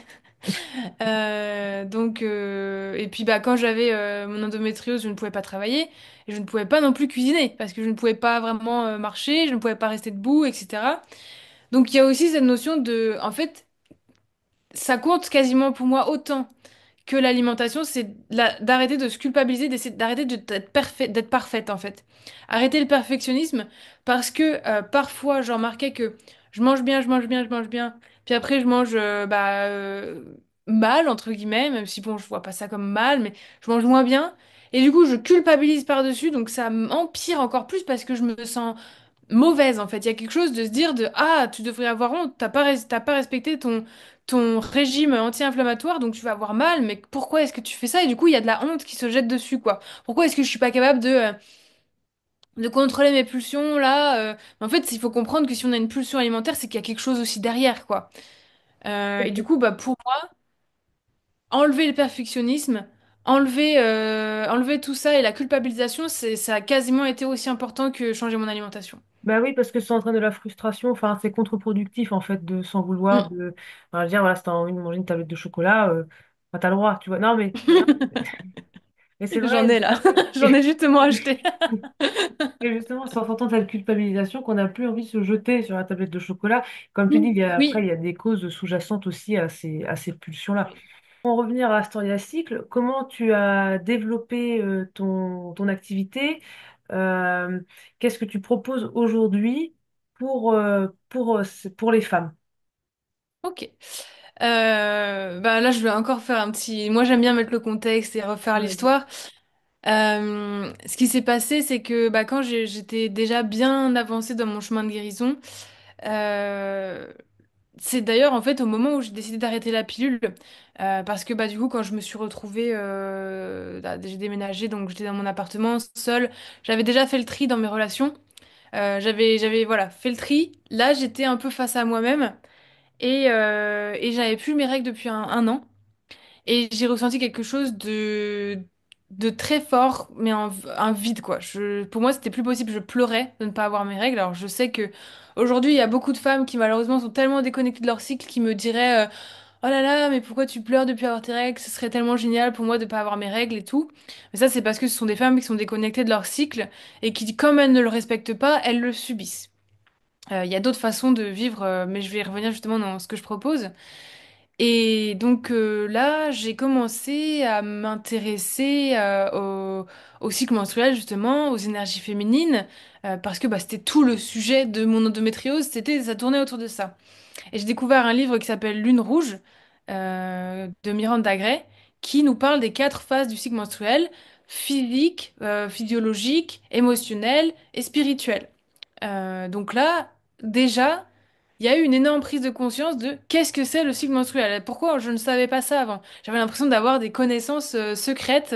Speaker 2: Et puis, bah, quand j'avais mon endométriose, je ne pouvais pas travailler, et je ne pouvais pas non plus cuisiner, parce que je ne pouvais pas vraiment marcher, je ne pouvais pas rester debout, etc. Donc, il y a aussi cette notion de, en fait, ça compte quasiment pour moi autant que l'alimentation, c'est d'arrêter de se culpabiliser, d'arrêter d'être parfaite en fait. Arrêter le perfectionnisme parce que parfois, j'ai remarqué que je mange bien, je mange bien, je mange bien, puis après je mange mal, entre guillemets, même si bon, je vois pas ça comme mal, mais je mange moins bien. Et du coup, je culpabilise par-dessus, donc ça m'empire encore plus parce que je me sens mauvaise en fait. Il y a quelque chose de se dire de ah, tu devrais avoir honte, t'as pas respecté ton régime anti-inflammatoire, donc tu vas avoir mal, mais pourquoi est-ce que tu fais ça? Et du coup, il y a de la honte qui se jette dessus, quoi. Pourquoi est-ce que je suis pas capable de contrôler mes pulsions là? En fait, il faut comprendre que si on a une pulsion alimentaire, c'est qu'il y a quelque chose aussi derrière, quoi. Et du coup, bah, pour moi, enlever le perfectionnisme, enlever tout ça et la culpabilisation, ça a quasiment été aussi important que changer mon alimentation.
Speaker 1: Bah oui, parce que ça entraîne de la frustration, enfin, c'est contre-productif en fait de s'en vouloir,
Speaker 2: Mm.
Speaker 1: de enfin, dire voilà, si t'as envie de manger une tablette de chocolat, bah, t'as le droit, tu vois. Non, mais c'est
Speaker 2: J'en
Speaker 1: vrai.
Speaker 2: ai là, j'en ai justement acheté.
Speaker 1: Et justement, c'est en sentant cette culpabilisation qu'on n'a plus envie de se jeter sur la tablette de chocolat. Comme tu dis, après,
Speaker 2: Oui,
Speaker 1: il y a des causes sous-jacentes aussi à ces pulsions-là. Pour en revenir à Astoria Cycle, comment tu as développé ton activité? Euh, Qu'est-ce que tu proposes aujourd'hui pour les femmes?
Speaker 2: ok. Bah là, je vais encore faire un petit. Moi, j'aime bien mettre le contexte et refaire
Speaker 1: Vas-y.
Speaker 2: l'histoire. Ce qui s'est passé, c'est que bah, quand j'étais déjà bien avancée dans mon chemin de guérison, euh, c'est d'ailleurs en fait au moment où j'ai décidé d'arrêter la pilule, parce que bah du coup quand je me suis retrouvée, là, j'ai déménagé donc j'étais dans mon appartement seule, j'avais déjà fait le tri dans mes relations, j'avais voilà fait le tri. Là j'étais un peu face à moi-même et j'avais plus mes règles depuis un an. Et j'ai ressenti quelque chose de très fort, mais un vide, quoi. Pour moi, c'était plus possible. Je pleurais de ne pas avoir mes règles. Alors, je sais que aujourd'hui, il y a beaucoup de femmes qui, malheureusement, sont tellement déconnectées de leur cycle qui me diraient oh là là, mais pourquoi tu pleures depuis avoir tes règles? Ce serait tellement génial pour moi de pas avoir mes règles et tout. Mais ça, c'est parce que ce sont des femmes qui sont déconnectées de leur cycle et qui, comme elles ne le respectent pas, elles le subissent. Il y a d'autres façons de vivre, mais je vais y revenir justement dans ce que je propose. Et donc là, j'ai commencé à m'intéresser au cycle menstruel, justement, aux énergies féminines, parce que bah, c'était tout le sujet de mon endométriose, ça tournait autour de ça. Et j'ai découvert un livre qui s'appelle Lune rouge de Miranda Gray, qui nous parle des 4 phases du cycle menstruel, physique, physiologique, émotionnel et spirituel. Donc là, déjà, il y a eu une énorme prise de conscience de qu'est-ce que c'est le cycle menstruel. Pourquoi je ne savais pas ça avant? J'avais l'impression d'avoir des connaissances secrètes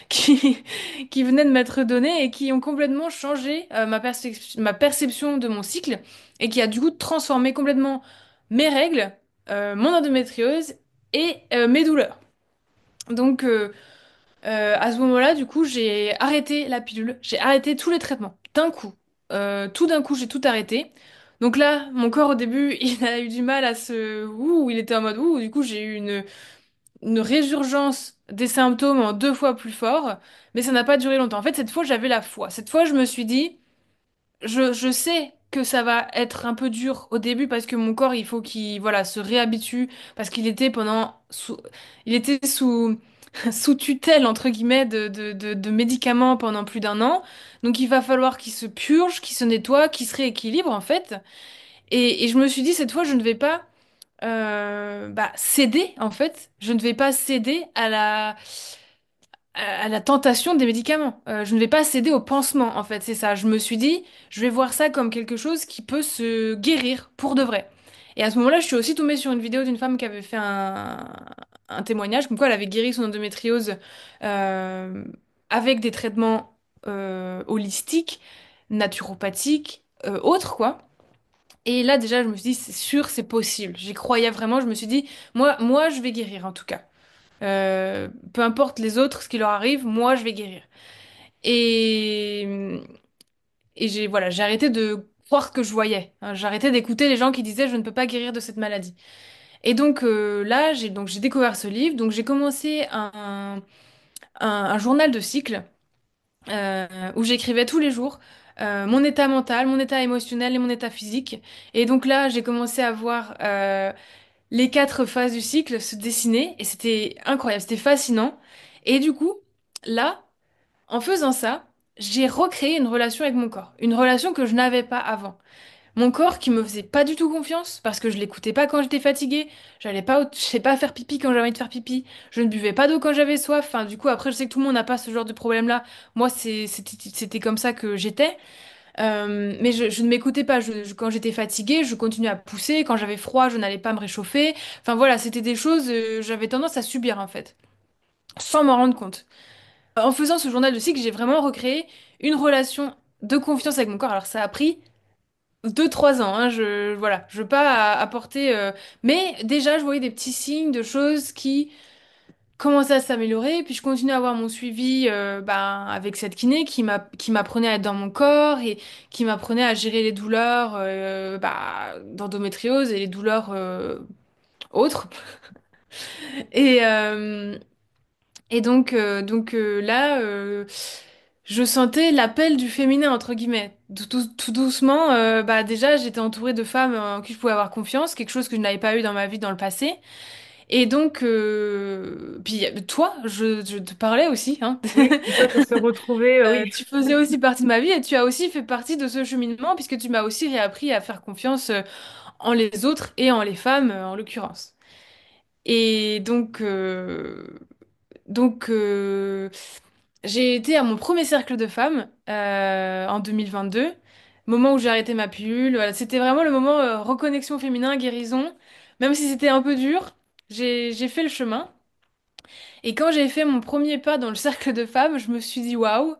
Speaker 2: qui, qui venaient de m'être données et qui ont complètement changé ma perception de mon cycle et qui a du coup transformé complètement mes règles, mon endométriose et mes douleurs. Donc, à ce moment-là, du coup, j'ai arrêté la pilule, j'ai arrêté tous les traitements d'un coup. Tout d'un coup, j'ai tout arrêté. Donc là, mon corps au début, il a eu du mal à se... Ouh, il était en mode... Ouh, du coup, j'ai eu une résurgence des symptômes en 2 fois plus fort, mais ça n'a pas duré longtemps. En fait, cette fois, j'avais la foi. Cette fois, je me suis dit, je sais que ça va être un peu dur au début parce que mon corps, il faut qu'il voilà, se réhabitue parce qu'il était il était sous, sous tutelle, entre guillemets, de médicaments pendant plus d'un an. Donc il va falloir qu'il se purge, qu'il se nettoie, qu'il se rééquilibre, en fait. Et je me suis dit, cette fois, je ne vais pas céder, en fait. Je ne vais pas céder à la tentation des médicaments. Je ne vais pas céder au pansement, en fait, c'est ça. Je me suis dit, je vais voir ça comme quelque chose qui peut se guérir pour de vrai. Et à ce moment-là, je suis aussi tombée sur une vidéo d'une femme qui avait fait un témoignage, comme quoi elle avait guéri son endométriose euh, avec des traitements holistiques, naturopathiques, autres, quoi. Et là, déjà, je me suis dit, c'est sûr, c'est possible. J'y croyais vraiment. Je me suis dit, moi, je vais guérir, en tout cas. Peu importe les autres, ce qui leur arrive, moi je vais guérir. Et, j'ai arrêté de croire que je voyais, hein. J'ai arrêté d'écouter les gens qui disaient je ne peux pas guérir de cette maladie. Et donc là, j'ai découvert ce livre, donc j'ai commencé un journal de cycle où j'écrivais tous les jours mon état mental, mon état émotionnel et mon état physique. Et donc là, j'ai commencé à voir les 4 phases du cycle se dessinaient et c'était incroyable, c'était fascinant. Et du coup, là, en faisant ça, j'ai recréé une relation avec mon corps, une relation que je n'avais pas avant. Mon corps qui me faisait pas du tout confiance parce que je l'écoutais pas quand j'étais fatiguée, j'allais pas, je sais pas faire pipi quand j'avais envie de faire pipi, je ne buvais pas d'eau quand j'avais soif. Enfin, du coup, après, je sais que tout le monde n'a pas ce genre de problème-là. Moi, c'était comme ça que j'étais. Mais je ne m'écoutais pas. Quand j'étais fatiguée, je continuais à pousser. Quand j'avais froid, je n'allais pas me réchauffer. Enfin voilà, c'était des choses, j'avais tendance à subir en fait, sans m'en rendre compte. En faisant ce journal de cycle, j'ai vraiment recréé une relation de confiance avec mon corps. Alors ça a pris 2, 3 ans, hein, voilà, je veux pas apporter, mais déjà je voyais des petits signes de choses qui commençait à s'améliorer. Puis je continue à avoir mon suivi ben, avec cette kiné qui m'apprenait à être dans mon corps et qui m'apprenait à gérer les douleurs bah, d'endométriose et les douleurs autres. Et, euh, et donc là, je sentais l'appel du féminin, entre guillemets. Tout doucement, bah, déjà, j'étais entourée de femmes en qui je pouvais avoir confiance, quelque chose que je n'avais pas eu dans ma vie dans le passé. Et donc, puis toi, je te parlais aussi, hein.
Speaker 1: Oui, c'est ça, ça s'est retrouvé, oui.
Speaker 2: Tu faisais aussi partie de ma vie et tu as aussi fait partie de ce cheminement puisque tu m'as aussi réappris à faire confiance en les autres et en les femmes en l'occurrence. Et donc, j'ai été à mon premier cercle de femmes en 2022, moment où j'ai arrêté ma pilule. Voilà, c'était vraiment le moment reconnexion féminin, guérison. Même si c'était un peu dur, j'ai fait le chemin. Et quand j'ai fait mon premier pas dans le cercle de femmes, je me suis dit waouh,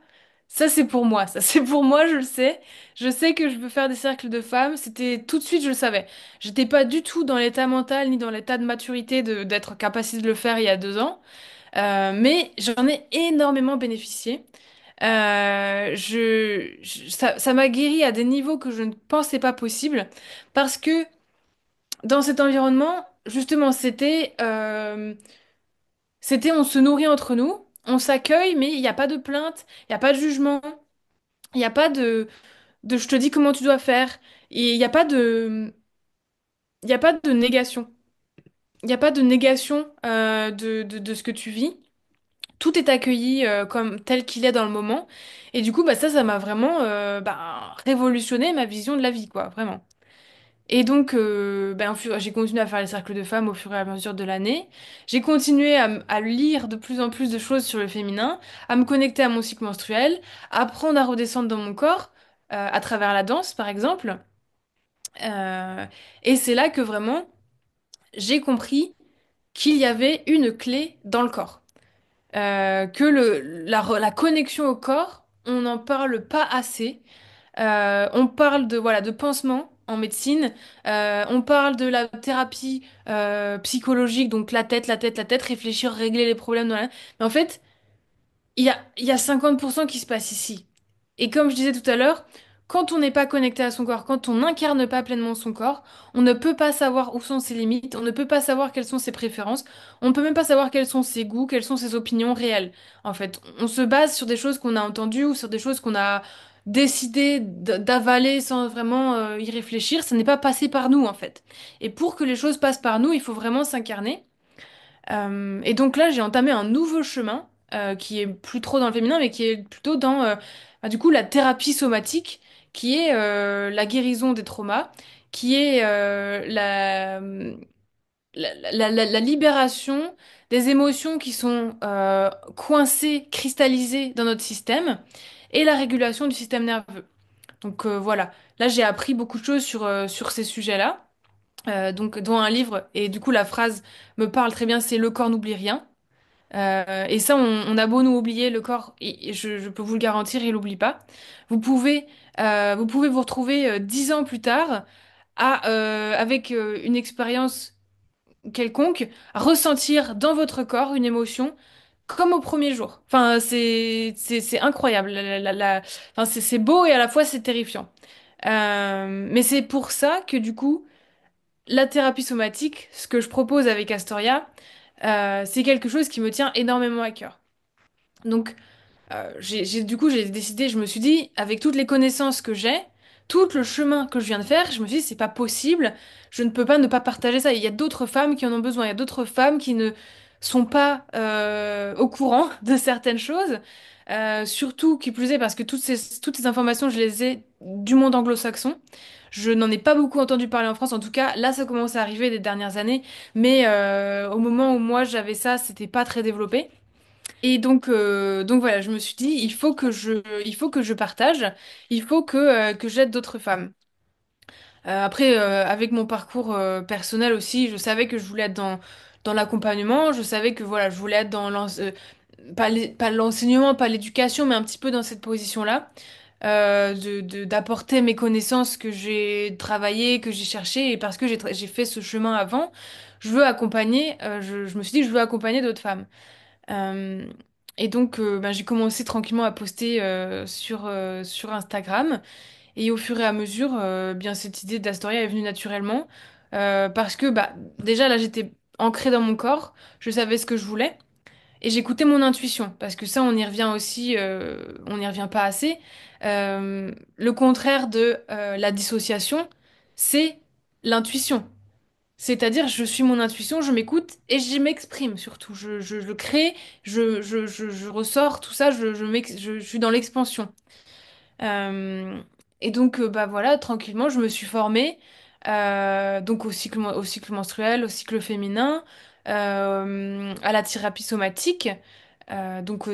Speaker 2: ça c'est pour moi, ça c'est pour moi, je le sais. Je sais que je veux faire des cercles de femmes. C'était tout de suite, je le savais. J'étais pas du tout dans l'état mental ni dans l'état de maturité d'être capacité de le faire il y a 2 ans. Mais j'en ai énormément bénéficié. Ça m'a guéri à des niveaux que je ne pensais pas possible parce que dans cet environnement, justement, c'était on se nourrit entre nous, on s'accueille, mais il n'y a pas de plainte, il n'y a pas de jugement, il n'y a pas de je te dis comment tu dois faire, et il y a pas de négation. Il n'y a pas de négation de ce que tu vis. Tout est accueilli comme tel qu'il est dans le moment. Et du coup, bah, ça m'a vraiment bah, révolutionné ma vision de la vie, quoi, vraiment. Et donc, ben, j'ai continué à faire les cercles de femmes au fur et à mesure de l'année. J'ai continué à lire de plus en plus de choses sur le féminin, à me connecter à mon cycle menstruel, à apprendre à redescendre dans mon corps, à travers la danse, par exemple. Euh, et c'est là que vraiment, j'ai compris qu'il y avait une clé dans le corps. Que la connexion au corps, on n'en parle pas assez. On parle de, voilà, de pansement en médecine. On parle de la thérapie psychologique, donc la tête, réfléchir, régler les problèmes dans la... Mais en fait, il y a 50% qui se passe ici. Et comme je disais tout à l'heure, quand on n'est pas connecté à son corps, quand on n'incarne pas pleinement son corps, on ne peut pas savoir où sont ses limites, on ne peut pas savoir quelles sont ses préférences, on ne peut même pas savoir quels sont ses goûts, quelles sont ses opinions réelles. En fait, on se base sur des choses qu'on a entendues ou sur des choses qu'on a décidé d'avaler sans vraiment y réfléchir. Ça n'est pas passé par nous, en fait. Et pour que les choses passent par nous, il faut vraiment s'incarner. Et donc là, j'ai entamé un nouveau chemin qui est plus trop dans le féminin, mais qui est plutôt dans bah, du coup la thérapie somatique, qui est la guérison des traumas, qui est la libération des émotions qui sont coincées, cristallisées dans notre système, et la régulation du système nerveux. Donc voilà, là j'ai appris beaucoup de choses sur ces sujets-là. Donc, dont un livre, et du coup la phrase me parle très bien, c'est le corps n'oublie rien. Et ça, on a beau nous oublier, le corps, et je peux vous le garantir, il n'oublie pas. Vous pouvez vous retrouver 10 ans plus tard avec une expérience quelconque, à ressentir dans votre corps une émotion comme au premier jour. Enfin, c'est incroyable. Enfin, c'est beau et à la fois c'est terrifiant. Mais c'est pour ça que du coup, la thérapie somatique, ce que je propose avec Astoria, c'est quelque chose qui me tient énormément à cœur. Donc, du coup, j'ai décidé, je me suis dit, avec toutes les connaissances que j'ai, tout le chemin que je viens de faire, je me suis dit, c'est pas possible, je ne peux pas ne pas partager ça. Il y a d'autres femmes qui en ont besoin, il y a d'autres femmes qui ne sont pas au courant de certaines choses. Surtout, qui plus est, parce que toutes ces informations, je les ai du monde anglo-saxon. Je n'en ai pas beaucoup entendu parler en France. En tout cas, là, ça commence à arriver des dernières années. Mais au moment où moi j'avais ça, c'était pas très développé. Et donc voilà, je me suis dit, il faut que je partage, il faut que j'aide d'autres femmes. Après, avec mon parcours personnel aussi, je savais que je voulais être dans l'accompagnement, je savais que voilà, je voulais être dans pas l'enseignement, pas l'éducation, mais un petit peu dans cette position-là, d'apporter mes connaissances que j'ai travaillées, que j'ai cherchées, et parce que j'ai fait ce chemin avant, je veux accompagner, je me suis dit, je veux accompagner d'autres femmes. Euh, et donc, bah, j'ai commencé tranquillement à poster sur Instagram. Et au fur et à mesure, bien cette idée d'Astoria est venue naturellement. Parce que bah, déjà, là, j'étais ancrée dans mon corps. Je savais ce que je voulais. Et j'écoutais mon intuition. Parce que ça, on y revient aussi, on n'y revient pas assez. Le contraire de la dissociation, c'est l'intuition. C'est-à-dire, je suis mon intuition, je m'écoute et je m'exprime surtout. Je crée, je ressors tout ça, je suis dans l'expansion. Euh, et donc, bah voilà, tranquillement, je me suis formée donc au cycle menstruel, au cycle féminin, à la thérapie somatique.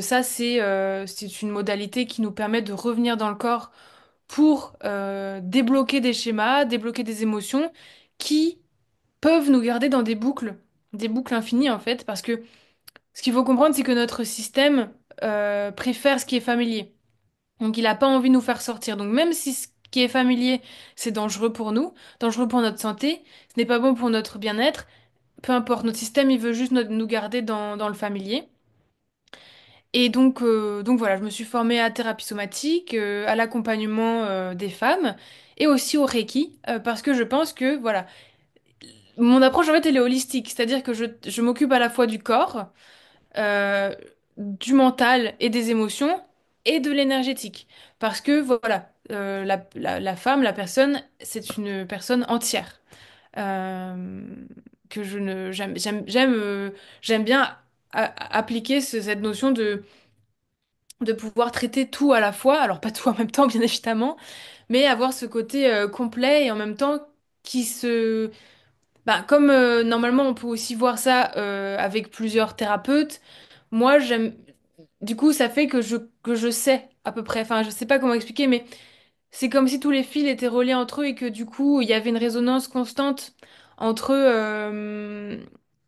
Speaker 2: Ça, c'est une modalité qui nous permet de revenir dans le corps pour débloquer des schémas, débloquer des émotions qui peuvent nous garder dans des boucles infinies en fait, parce que ce qu'il faut comprendre, c'est que notre système préfère ce qui est familier. Donc il n'a pas envie de nous faire sortir. Donc même si ce qui est familier, c'est dangereux pour nous, dangereux pour notre santé, ce n'est pas bon pour notre bien-être, peu importe, notre système, il veut juste nous garder dans le familier. Et donc voilà, je me suis formée à thérapie somatique, à l'accompagnement des femmes et aussi au Reiki, parce que je pense que voilà, mon approche en fait elle est holistique, c'est-à-dire que je m'occupe à la fois du corps, euh, du mental et des émotions et de l'énergétique. Parce que voilà, la femme, la personne, c'est une personne entière. Euh, que je ne j'aime bien appliquer cette notion de pouvoir traiter tout à la fois, alors pas tout en même temps bien évidemment, mais avoir ce côté complet et en même temps qui se bah, comme normalement on peut aussi voir ça avec plusieurs thérapeutes, moi j'aime du coup ça fait que je sais à peu près, enfin je sais pas comment expliquer, mais c'est comme si tous les fils étaient reliés entre eux et que du coup il y avait une résonance constante entre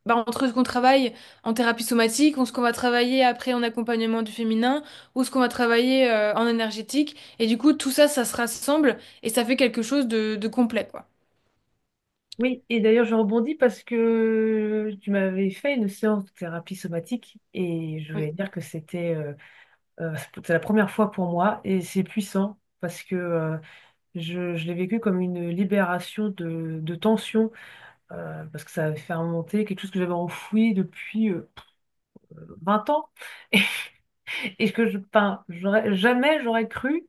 Speaker 2: entre ce qu'on travaille en thérapie somatique, ou ce qu'on va travailler après en accompagnement du féminin, ou ce qu'on va travailler en énergétique, et du coup tout ça ça se rassemble et ça fait quelque chose de complet quoi.
Speaker 1: Oui, et d'ailleurs, je rebondis parce que tu m'avais fait une séance de thérapie somatique et je voulais
Speaker 2: Oui,
Speaker 1: dire que c'est la première fois pour moi et c'est puissant parce que je l'ai vécu comme une libération de tension parce que ça avait fait remonter quelque chose que j'avais enfoui depuis 20 ans et que jamais j'aurais cru,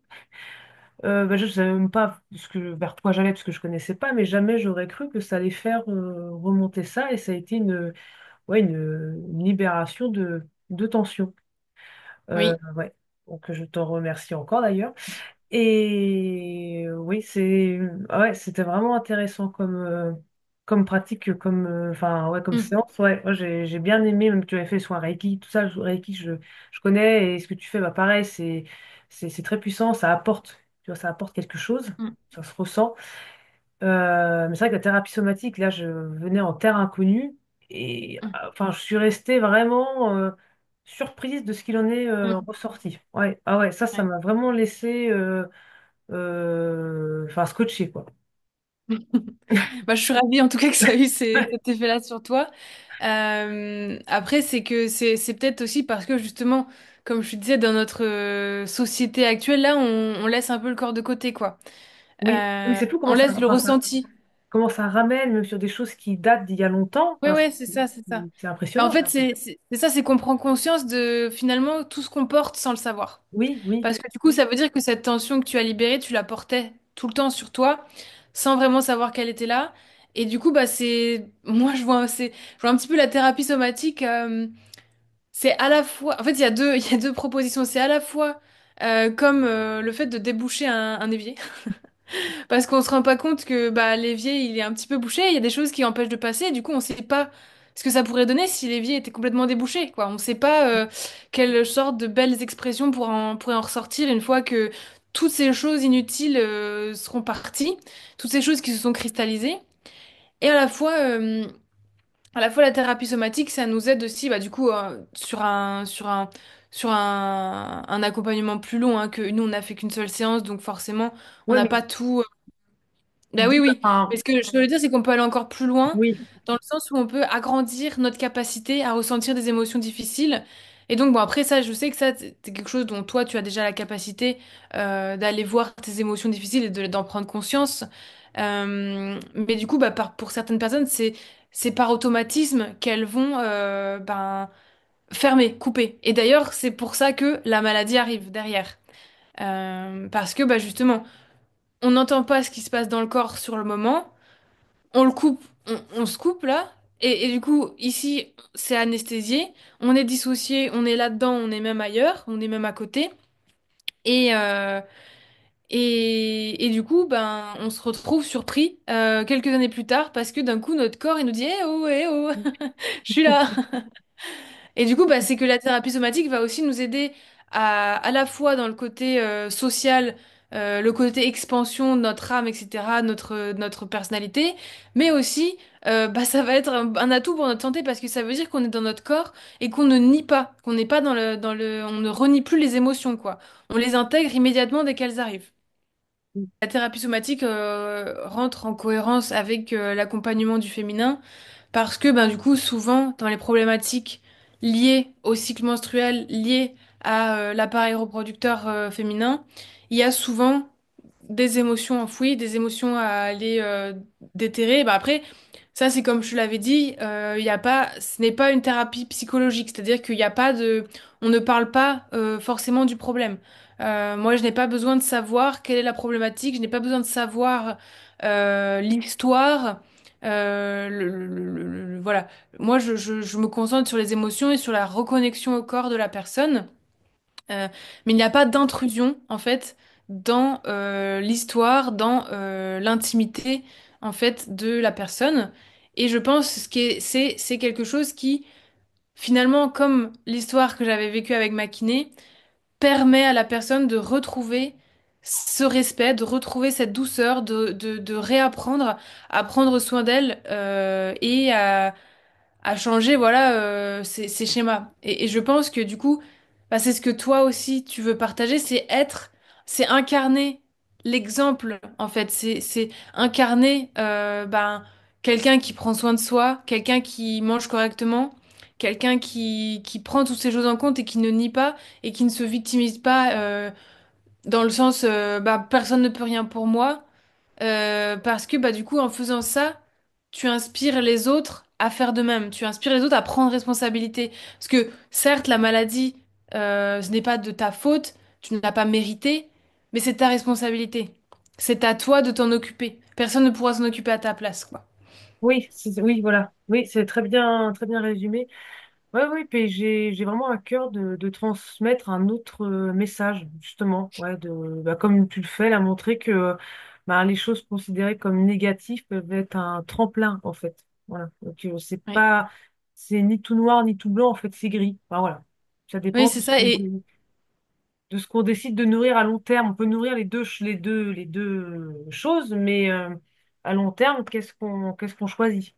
Speaker 1: je ne savais même pas vers quoi j'allais parce que je connaissais pas, mais jamais j'aurais cru que ça allait faire remonter ça et ça a été une libération de tension.
Speaker 2: oui.
Speaker 1: Ouais. Donc je t'en remercie encore d'ailleurs. Et oui, ouais, c'était vraiment intéressant comme pratique, comme
Speaker 2: Mm,
Speaker 1: séance. Ouais, moi, j'ai bien aimé, même que tu avais fait soit Reiki, tout ça, le Reiki, je connais, et ce que tu fais, bah, pareil, c'est très puissant, ça apporte, tu vois, ça apporte quelque chose,
Speaker 2: mm,
Speaker 1: ça se ressent. Mais c'est vrai que la thérapie somatique, là, je venais en terre inconnue, et
Speaker 2: mm,
Speaker 1: enfin, je suis restée vraiment surprise de ce qu'il en est
Speaker 2: mm.
Speaker 1: ressorti. Ouais, ah ouais, ça
Speaker 2: Ouais.
Speaker 1: m'a vraiment laissé scotché, quoi.
Speaker 2: Bah, je suis ravie en tout cas que ça a eu cet effet-là sur toi. Après, c'est peut-être aussi parce que justement, comme je te disais, dans notre société actuelle, là, on laisse un peu le corps de côté, quoi.
Speaker 1: Oui, mais c'est fou
Speaker 2: On laisse le ressenti.
Speaker 1: comment ça ramène, même sur des choses qui datent d'il y a longtemps.
Speaker 2: Ouais,
Speaker 1: Enfin,
Speaker 2: ouais, c'est ça, c'est ça.
Speaker 1: c'est
Speaker 2: Bah, en
Speaker 1: impressionnant.
Speaker 2: fait, c'est ça, c'est qu'on prend conscience de finalement tout ce qu'on porte sans le savoir.
Speaker 1: Oui, oui,
Speaker 2: Parce que du coup, ça veut dire que cette tension que tu as libérée, tu la portais tout le temps sur toi, sans vraiment savoir qu'elle était là. Et du coup, bah, moi, je vois un petit peu la thérapie somatique. C'est à la fois, en fait, il y a deux propositions. C'est à la fois comme le fait de déboucher un évier. Parce qu'on se rend pas compte que bah, l'évier, il est un petit peu bouché, il y a des choses qui empêchent de passer, et du coup, on sait pas ce que ça pourrait donner si l'évier était complètement débouché, quoi. On sait pas quelle sorte de belles expressions pourraient en ressortir une fois que toutes ces choses inutiles seront parties, toutes ces choses qui se sont cristallisées. Et à la fois la thérapie somatique, ça nous aide aussi, bah, du coup, sur un accompagnement plus long, hein, que nous, on n'a fait qu'une seule séance, donc forcément, on
Speaker 1: Ouais,
Speaker 2: n'a
Speaker 1: mais
Speaker 2: pas tout. Bah oui,
Speaker 1: d'où
Speaker 2: oui. Mais
Speaker 1: enfin,
Speaker 2: ce que je veux dire, c'est qu'on peut aller encore plus loin,
Speaker 1: oui.
Speaker 2: dans le sens où on peut agrandir notre capacité à ressentir des émotions difficiles. Et donc, bon, après ça, je sais que ça, c'est quelque chose dont toi, tu as déjà la capacité d'aller voir tes émotions difficiles et d'en prendre conscience. Mais du coup, bah, pour certaines personnes, c'est par automatisme qu'elles vont ben, fermer, couper. Et d'ailleurs, c'est pour ça que la maladie arrive derrière. Parce que, bah, justement, on n'entend pas ce qui se passe dans le corps sur le moment, on le coupe, on se coupe là, et du coup, ici, c'est anesthésié, on est dissocié, on est là-dedans, on est même ailleurs, on est même à côté, et, euh, et du coup, ben, on se retrouve surpris quelques années plus tard, parce que d'un coup, notre corps, il nous dit, eh oh, je suis là. Et du coup, bah, c'est que la thérapie somatique va aussi nous aider à la fois dans le côté social, le côté expansion de notre âme, etc., notre personnalité, mais aussi, bah, ça va être un atout pour notre santé parce que ça veut dire qu'on est dans notre corps et qu'on ne nie pas, qu'on n'est pas on ne renie plus les émotions, quoi. On les intègre immédiatement dès qu'elles arrivent. La thérapie somatique rentre en cohérence avec l'accompagnement du féminin parce que ben, du coup, souvent, dans les problématiques liées au cycle menstruel, liées à l'appareil reproducteur féminin, il y a souvent des émotions enfouies, des émotions à aller déterrer. Ben, après, ça, c'est comme je te l'avais dit, il y a pas, ce n'est pas une thérapie psychologique, c'est-à-dire qu'il n'y a pas de, on ne parle pas forcément du problème. Moi, je n'ai pas besoin de savoir quelle est la problématique, je n'ai pas besoin de savoir l'histoire. Voilà. Moi, je me concentre sur les émotions et sur la reconnexion au corps de la personne. Mais il n'y a pas d'intrusion, en fait, dans l'histoire, dans l'intimité, en fait, de la personne. Et je pense c'est quelque chose qui, finalement, comme l'histoire que j'avais vécue avec ma kiné, permet à la personne de retrouver ce respect, de retrouver cette douceur, de réapprendre à prendre soin d'elle et à changer voilà ces schémas. Et je pense que du coup, bah, c'est ce que toi aussi tu veux partager, c'est incarner l'exemple en fait, c'est incarner ben, quelqu'un qui prend soin de soi, quelqu'un qui mange correctement, quelqu'un qui prend toutes ces choses en compte et qui ne nie pas et qui ne se victimise pas dans le sens bah, personne ne peut rien pour moi. Parce que bah, du coup, en faisant ça, tu inspires les autres à faire de même. Tu inspires les autres à prendre responsabilité. Parce que certes, la maladie, ce n'est pas de ta faute, tu ne l'as pas mérité, mais c'est ta responsabilité. C'est à toi de t'en occuper. Personne ne pourra s'en occuper à ta place, quoi.
Speaker 1: Oui, oui, voilà. Oui, c'est très bien résumé. Ouais, oui, puis j'ai vraiment à cœur de transmettre un autre message, justement, ouais, bah, comme tu le fais, là, montrer que bah, les choses considérées comme négatives peuvent être un tremplin, en fait. Voilà. Donc,
Speaker 2: Oui,
Speaker 1: c'est ni tout noir ni tout blanc, en fait, c'est gris. Enfin, voilà. Ça
Speaker 2: oui,
Speaker 1: dépend
Speaker 2: c'est ça. Et
Speaker 1: de ce qu'on décide de nourrir à long terme. On peut nourrir les deux choses, mais à long terme, qu'est-ce qu'on choisit?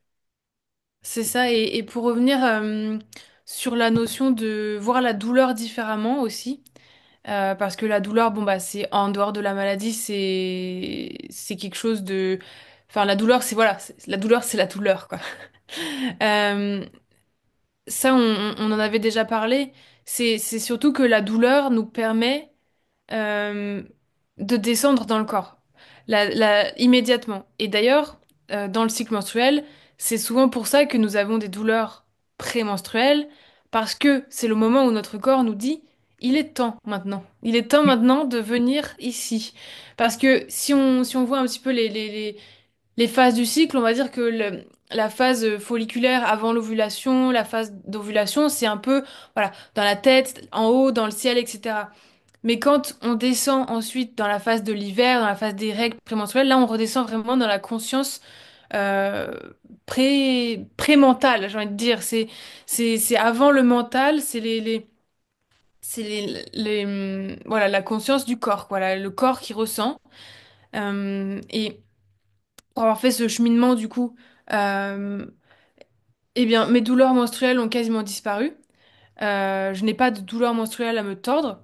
Speaker 2: c'est ça. Et pour revenir sur la notion de voir la douleur différemment aussi. Parce que la douleur, bon bah c'est en dehors de la maladie, c'est quelque chose de, enfin la douleur c'est voilà, la douleur c'est la douleur quoi. Euh, Ça on en avait déjà parlé. C'est surtout que la douleur nous permet euh, de descendre dans le corps, immédiatement. Et d'ailleurs, dans le cycle menstruel, c'est souvent pour ça que nous avons des douleurs prémenstruelles, parce que c'est le moment où notre corps nous dit, il est temps maintenant. Il est temps maintenant de venir ici. Parce que si on voit un petit peu les phases du cycle, on va dire que la phase folliculaire avant l'ovulation, la phase d'ovulation, c'est un peu, voilà, dans la tête, en haut, dans le ciel, etc. Mais quand on descend ensuite dans la phase de l'hiver, dans la phase des règles prémenstruelles, là, on redescend vraiment dans la conscience euh, pré-mentale, j'ai envie de dire. C'est avant le mental, voilà, la conscience du corps, voilà, le corps qui ressent. Et pour avoir fait ce cheminement, du coup, euh, eh bien, mes douleurs menstruelles ont quasiment disparu. Je n'ai pas de douleurs menstruelles à me tordre.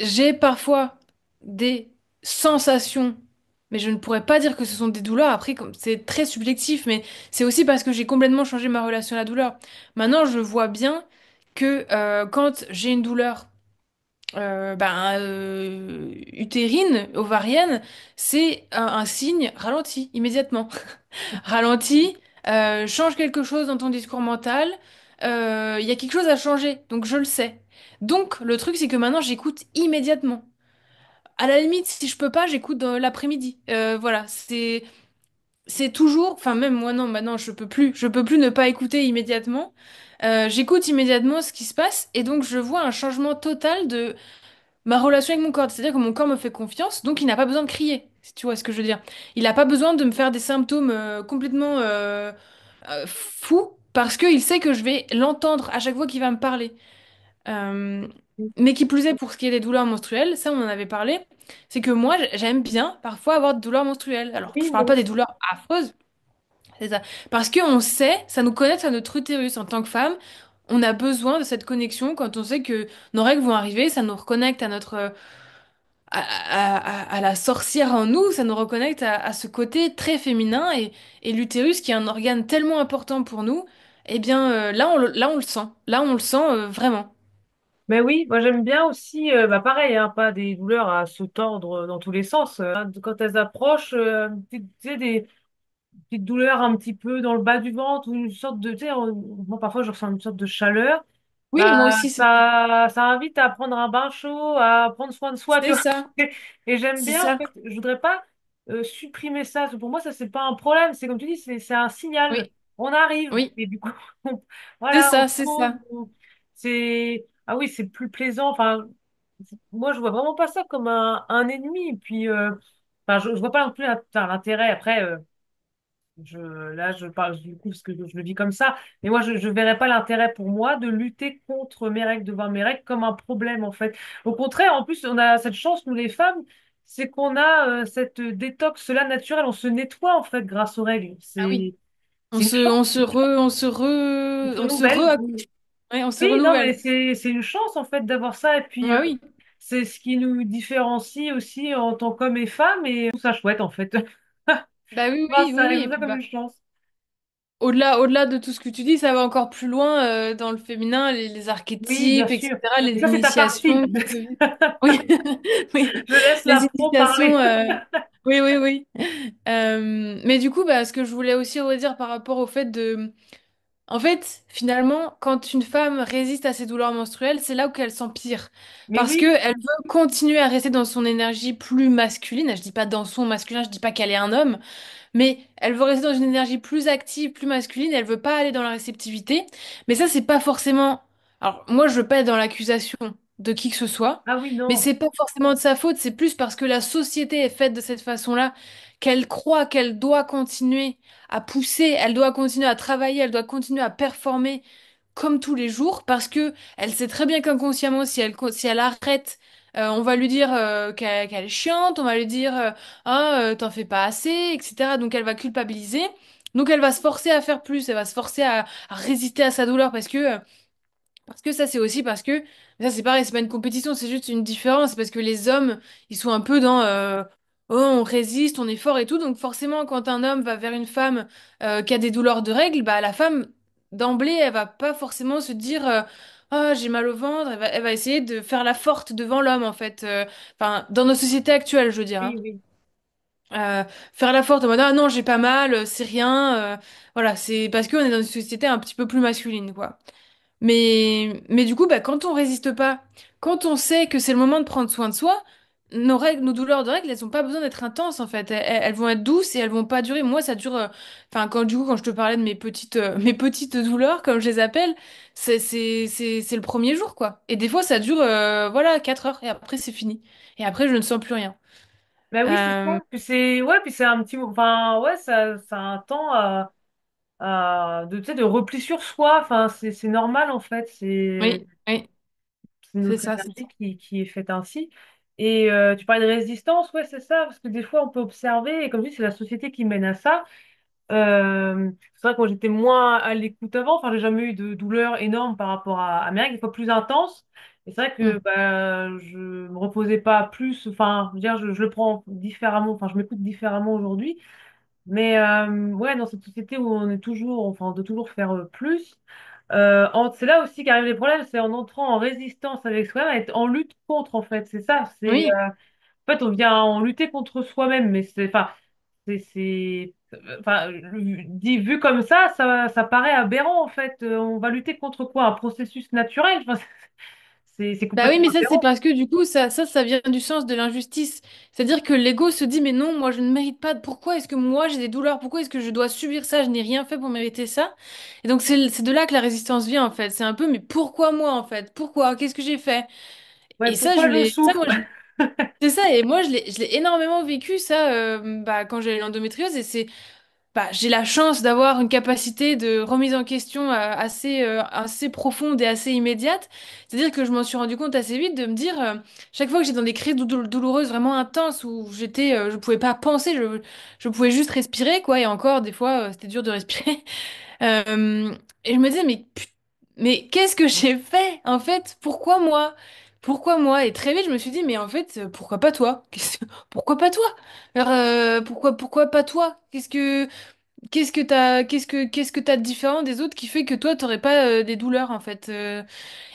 Speaker 2: J'ai parfois des sensations, mais je ne pourrais pas dire que ce sont des douleurs. Après, c'est très subjectif, mais c'est aussi parce que j'ai complètement changé ma relation à la douleur. Maintenant, je vois bien que quand j'ai une douleur utérine, ovarienne, c'est un signe ralenti immédiatement. Ralentis, change quelque chose dans ton discours mental, il y a quelque chose à changer, donc je le sais. Donc le truc c'est que maintenant j'écoute immédiatement. À la limite, si je peux pas, j'écoute dans l'après-midi. Voilà, c'est toujours, enfin même moi non, maintenant je peux plus ne pas écouter immédiatement. J'écoute immédiatement ce qui se passe et donc je vois un changement total de ma relation avec mon corps. C'est-à-dire que mon corps me fait confiance, donc il n'a pas besoin de crier, si tu vois ce que je veux dire. Il n'a pas besoin de me faire des symptômes complètement fous, parce qu'il sait que je vais l'entendre à chaque fois qu'il va me parler. Euh, mais qui plus est, pour ce qui est des douleurs menstruelles, ça on en avait parlé, c'est que moi j'aime bien parfois avoir des douleurs menstruelles. Alors
Speaker 1: Oui,
Speaker 2: je
Speaker 1: moi
Speaker 2: parle pas des
Speaker 1: aussi.
Speaker 2: douleurs affreuses, c'est ça. Parce qu'on sait, ça nous connecte à notre utérus en tant que femme. On a besoin de cette connexion quand on sait que nos règles vont arriver, ça nous reconnecte à notre à la sorcière en nous, ça nous reconnecte à ce côté très féminin et l'utérus qui est un organe tellement important pour nous, eh bien là on le sent, là on le sent vraiment.
Speaker 1: Mais oui, moi j'aime bien aussi, bah pareil, hein, pas des douleurs à se tordre dans tous les sens. Quand elles approchent, tu sais, des petites douleurs un petit peu dans le bas du ventre ou une sorte de, tu sais, moi parfois je ressens une sorte de chaleur.
Speaker 2: Oui, moi
Speaker 1: Bah,
Speaker 2: aussi
Speaker 1: ça invite à prendre un bain chaud, à prendre soin de soi, tu
Speaker 2: c'est
Speaker 1: vois.
Speaker 2: ça,
Speaker 1: Et j'aime
Speaker 2: c'est
Speaker 1: bien, en
Speaker 2: ça.
Speaker 1: fait, je voudrais pas supprimer ça. Pour moi, ça, c'est pas un problème. C'est comme tu dis, c'est un signal.
Speaker 2: Oui,
Speaker 1: On arrive.
Speaker 2: oui,
Speaker 1: Et du coup,
Speaker 2: c'est
Speaker 1: voilà, on
Speaker 2: ça,
Speaker 1: se
Speaker 2: c'est
Speaker 1: pose.
Speaker 2: ça.
Speaker 1: Ah oui, c'est plus plaisant. Enfin, moi, je vois vraiment pas ça comme un ennemi. Et puis, enfin, je vois pas non plus l'intérêt. Après, là, je parle du coup parce que je le vis comme ça. Mais moi, je verrais pas l'intérêt pour moi de lutter contre mes règles, de voir mes règles comme un problème, en fait. Au contraire, en plus, on a cette chance, nous les femmes, c'est qu'on a cette détox-là naturelle. On se nettoie, en fait, grâce aux règles.
Speaker 2: Ah oui.
Speaker 1: C'est une chance, on se
Speaker 2: On se
Speaker 1: renouvelle.
Speaker 2: re-accouche. Ouais, on se
Speaker 1: Oui, non, mais
Speaker 2: renouvelle.
Speaker 1: c'est une chance, en fait, d'avoir ça. Et puis,
Speaker 2: Ouais, oui.
Speaker 1: c'est ce qui nous différencie aussi en tant qu'hommes et femmes. Et je trouve ça chouette, en fait.
Speaker 2: Bah oui,
Speaker 1: Bah,
Speaker 2: oui, oui,
Speaker 1: ça,
Speaker 2: oui.
Speaker 1: je
Speaker 2: Et
Speaker 1: vois ça
Speaker 2: puis
Speaker 1: comme
Speaker 2: bah,
Speaker 1: une chance.
Speaker 2: au-delà de tout ce que tu dis, ça va encore plus loin dans le féminin, les
Speaker 1: Oui, bien
Speaker 2: archétypes,
Speaker 1: sûr.
Speaker 2: etc., les
Speaker 1: Mais ça, c'est ta partie.
Speaker 2: initiations qui peuvent... Oui, oui,
Speaker 1: Je laisse la
Speaker 2: les
Speaker 1: pro parler.
Speaker 2: initiations, oui, oui, oui. Mais du coup, bah, ce que je voulais aussi redire par rapport au fait de... En fait, finalement, quand une femme résiste à ses douleurs menstruelles, c'est là où elle s'empire.
Speaker 1: Mais
Speaker 2: Parce que
Speaker 1: oui,
Speaker 2: elle veut continuer à rester dans son énergie plus masculine. Je dis pas dans son masculin, je dis pas qu'elle est un homme. Mais elle veut rester dans une énergie plus active, plus masculine, elle veut pas aller dans la réceptivité. Mais ça, c'est pas forcément. Alors, moi, je veux pas être dans l'accusation de qui que ce soit,
Speaker 1: ah oui,
Speaker 2: mais
Speaker 1: non.
Speaker 2: c'est pas forcément de sa faute, c'est plus parce que la société est faite de cette façon-là, qu'elle croit qu'elle doit continuer à pousser, elle doit continuer à travailler, elle doit continuer à performer comme tous les jours, parce que elle sait très bien qu'inconsciemment, si elle arrête, on va lui dire qu'elle est chiante, on va lui dire ah, t'en fais pas assez, etc. Donc elle va culpabiliser. Donc elle va se forcer à faire plus, elle va se forcer à résister à sa douleur parce que ça c'est aussi parce que ça c'est pareil, c'est pas une compétition, c'est juste une différence parce que les hommes ils sont un peu dans oh on résiste, on est fort et tout. Donc forcément quand un homme va vers une femme qui a des douleurs de règles, bah la femme d'emblée elle va pas forcément se dire ah j'ai mal au ventre, elle va essayer de faire la forte devant l'homme en fait. Enfin dans nos sociétés actuelles je veux dire, hein.
Speaker 1: Oui, oui.
Speaker 2: Euh, Faire la forte en mode ah non j'ai pas mal c'est rien voilà c'est parce qu'on est dans une société un petit peu plus masculine quoi. Mais du coup, bah, quand on résiste pas, quand on sait que c'est le moment de prendre soin de soi, nos règles, nos douleurs de règles, elles ont pas besoin d'être intenses en fait. Elles vont être douces et elles vont pas durer. Moi, ça dure. Enfin, quand du coup, quand je te parlais de mes petites, mes petites douleurs, comme je les appelle, c'est le premier jour quoi. Et des fois, ça dure, voilà, 4 heures et après c'est fini. Et après, je ne sens plus rien.
Speaker 1: Bah oui, c'est
Speaker 2: Euh,
Speaker 1: ça. Puis c'est ouais, puis c'est un petit enfin ouais, ça a un temps de tu sais de repli sur soi. Enfin, c'est normal en fait,
Speaker 2: oui, oui,
Speaker 1: c'est
Speaker 2: c'est
Speaker 1: notre
Speaker 2: ça, c'est ça.
Speaker 1: énergie qui est faite ainsi. Et tu parlais de résistance, ouais, c'est ça, parce que des fois on peut observer, et comme je dis, c'est la société qui mène à ça. C'est vrai que moi j'étais moins à l'écoute avant, enfin j'ai jamais eu de douleur énorme par rapport à mes règles, des fois plus intenses. Et c'est vrai que
Speaker 2: Mm.
Speaker 1: bah, je me reposais pas plus, enfin je veux dire, je le prends différemment, enfin je m'écoute différemment aujourd'hui. Mais ouais, dans cette société où on est toujours, enfin on doit toujours faire plus, c'est là aussi qu'arrivent les problèmes, c'est en entrant en résistance avec soi-même, être en lutte contre en fait, c'est ça,
Speaker 2: Oui.
Speaker 1: en fait on vient en lutter contre soi-même, mais enfin, vu comme ça paraît aberrant en fait. On va lutter contre quoi? Un processus naturel? Enfin, c'est
Speaker 2: Bah oui,
Speaker 1: complètement
Speaker 2: mais ça, c'est
Speaker 1: aberrant.
Speaker 2: parce que du coup, ça vient du sens de l'injustice. C'est-à-dire que l'ego se dit, mais non, moi, je ne mérite pas. Pourquoi est-ce que moi, j'ai des douleurs? Pourquoi est-ce que je dois subir ça? Je n'ai rien fait pour mériter ça. Et donc, c'est de là que la résistance vient, en fait. C'est un peu, mais pourquoi moi, en fait? Pourquoi? Qu'est-ce que j'ai fait?
Speaker 1: Ouais,
Speaker 2: Et ça,
Speaker 1: pourquoi je
Speaker 2: moi,
Speaker 1: souffre?
Speaker 2: c'est ça. Et moi, je l'ai énormément vécu, ça, bah, quand j'ai eu l'endométriose. Et c'est bah, j'ai la chance d'avoir une capacité de remise en question assez profonde et assez immédiate. C'est-à-dire que je m'en suis rendu compte assez vite de me dire, chaque fois que j'étais dans des crises douloureuses vraiment intenses où je pouvais pas penser, je pouvais juste respirer, quoi. Et encore, des fois, c'était dur de respirer. Euh, et je me disais, mais qu'est-ce que j'ai fait, en fait? Pourquoi moi? Pourquoi moi? Et très vite, je me suis dit, mais en fait, pourquoi pas toi? Pourquoi pas toi? Alors, pourquoi pas toi? Qu'est-ce que t'as de différent des autres qui fait que toi, t'aurais pas des douleurs, en fait?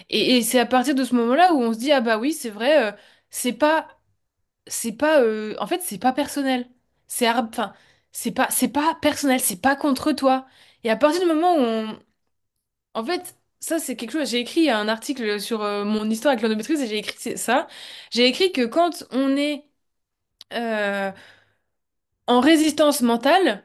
Speaker 2: Et c'est à partir de ce moment-là où on se dit, ah bah oui, c'est vrai, c'est pas, en fait, c'est pas personnel. Enfin, c'est pas personnel, c'est pas contre toi. Et à partir du moment où en fait, ça, c'est quelque chose, j'ai écrit un article sur mon histoire avec l'endométriose et j'ai écrit ça. J'ai écrit que quand on est euh, en résistance mentale,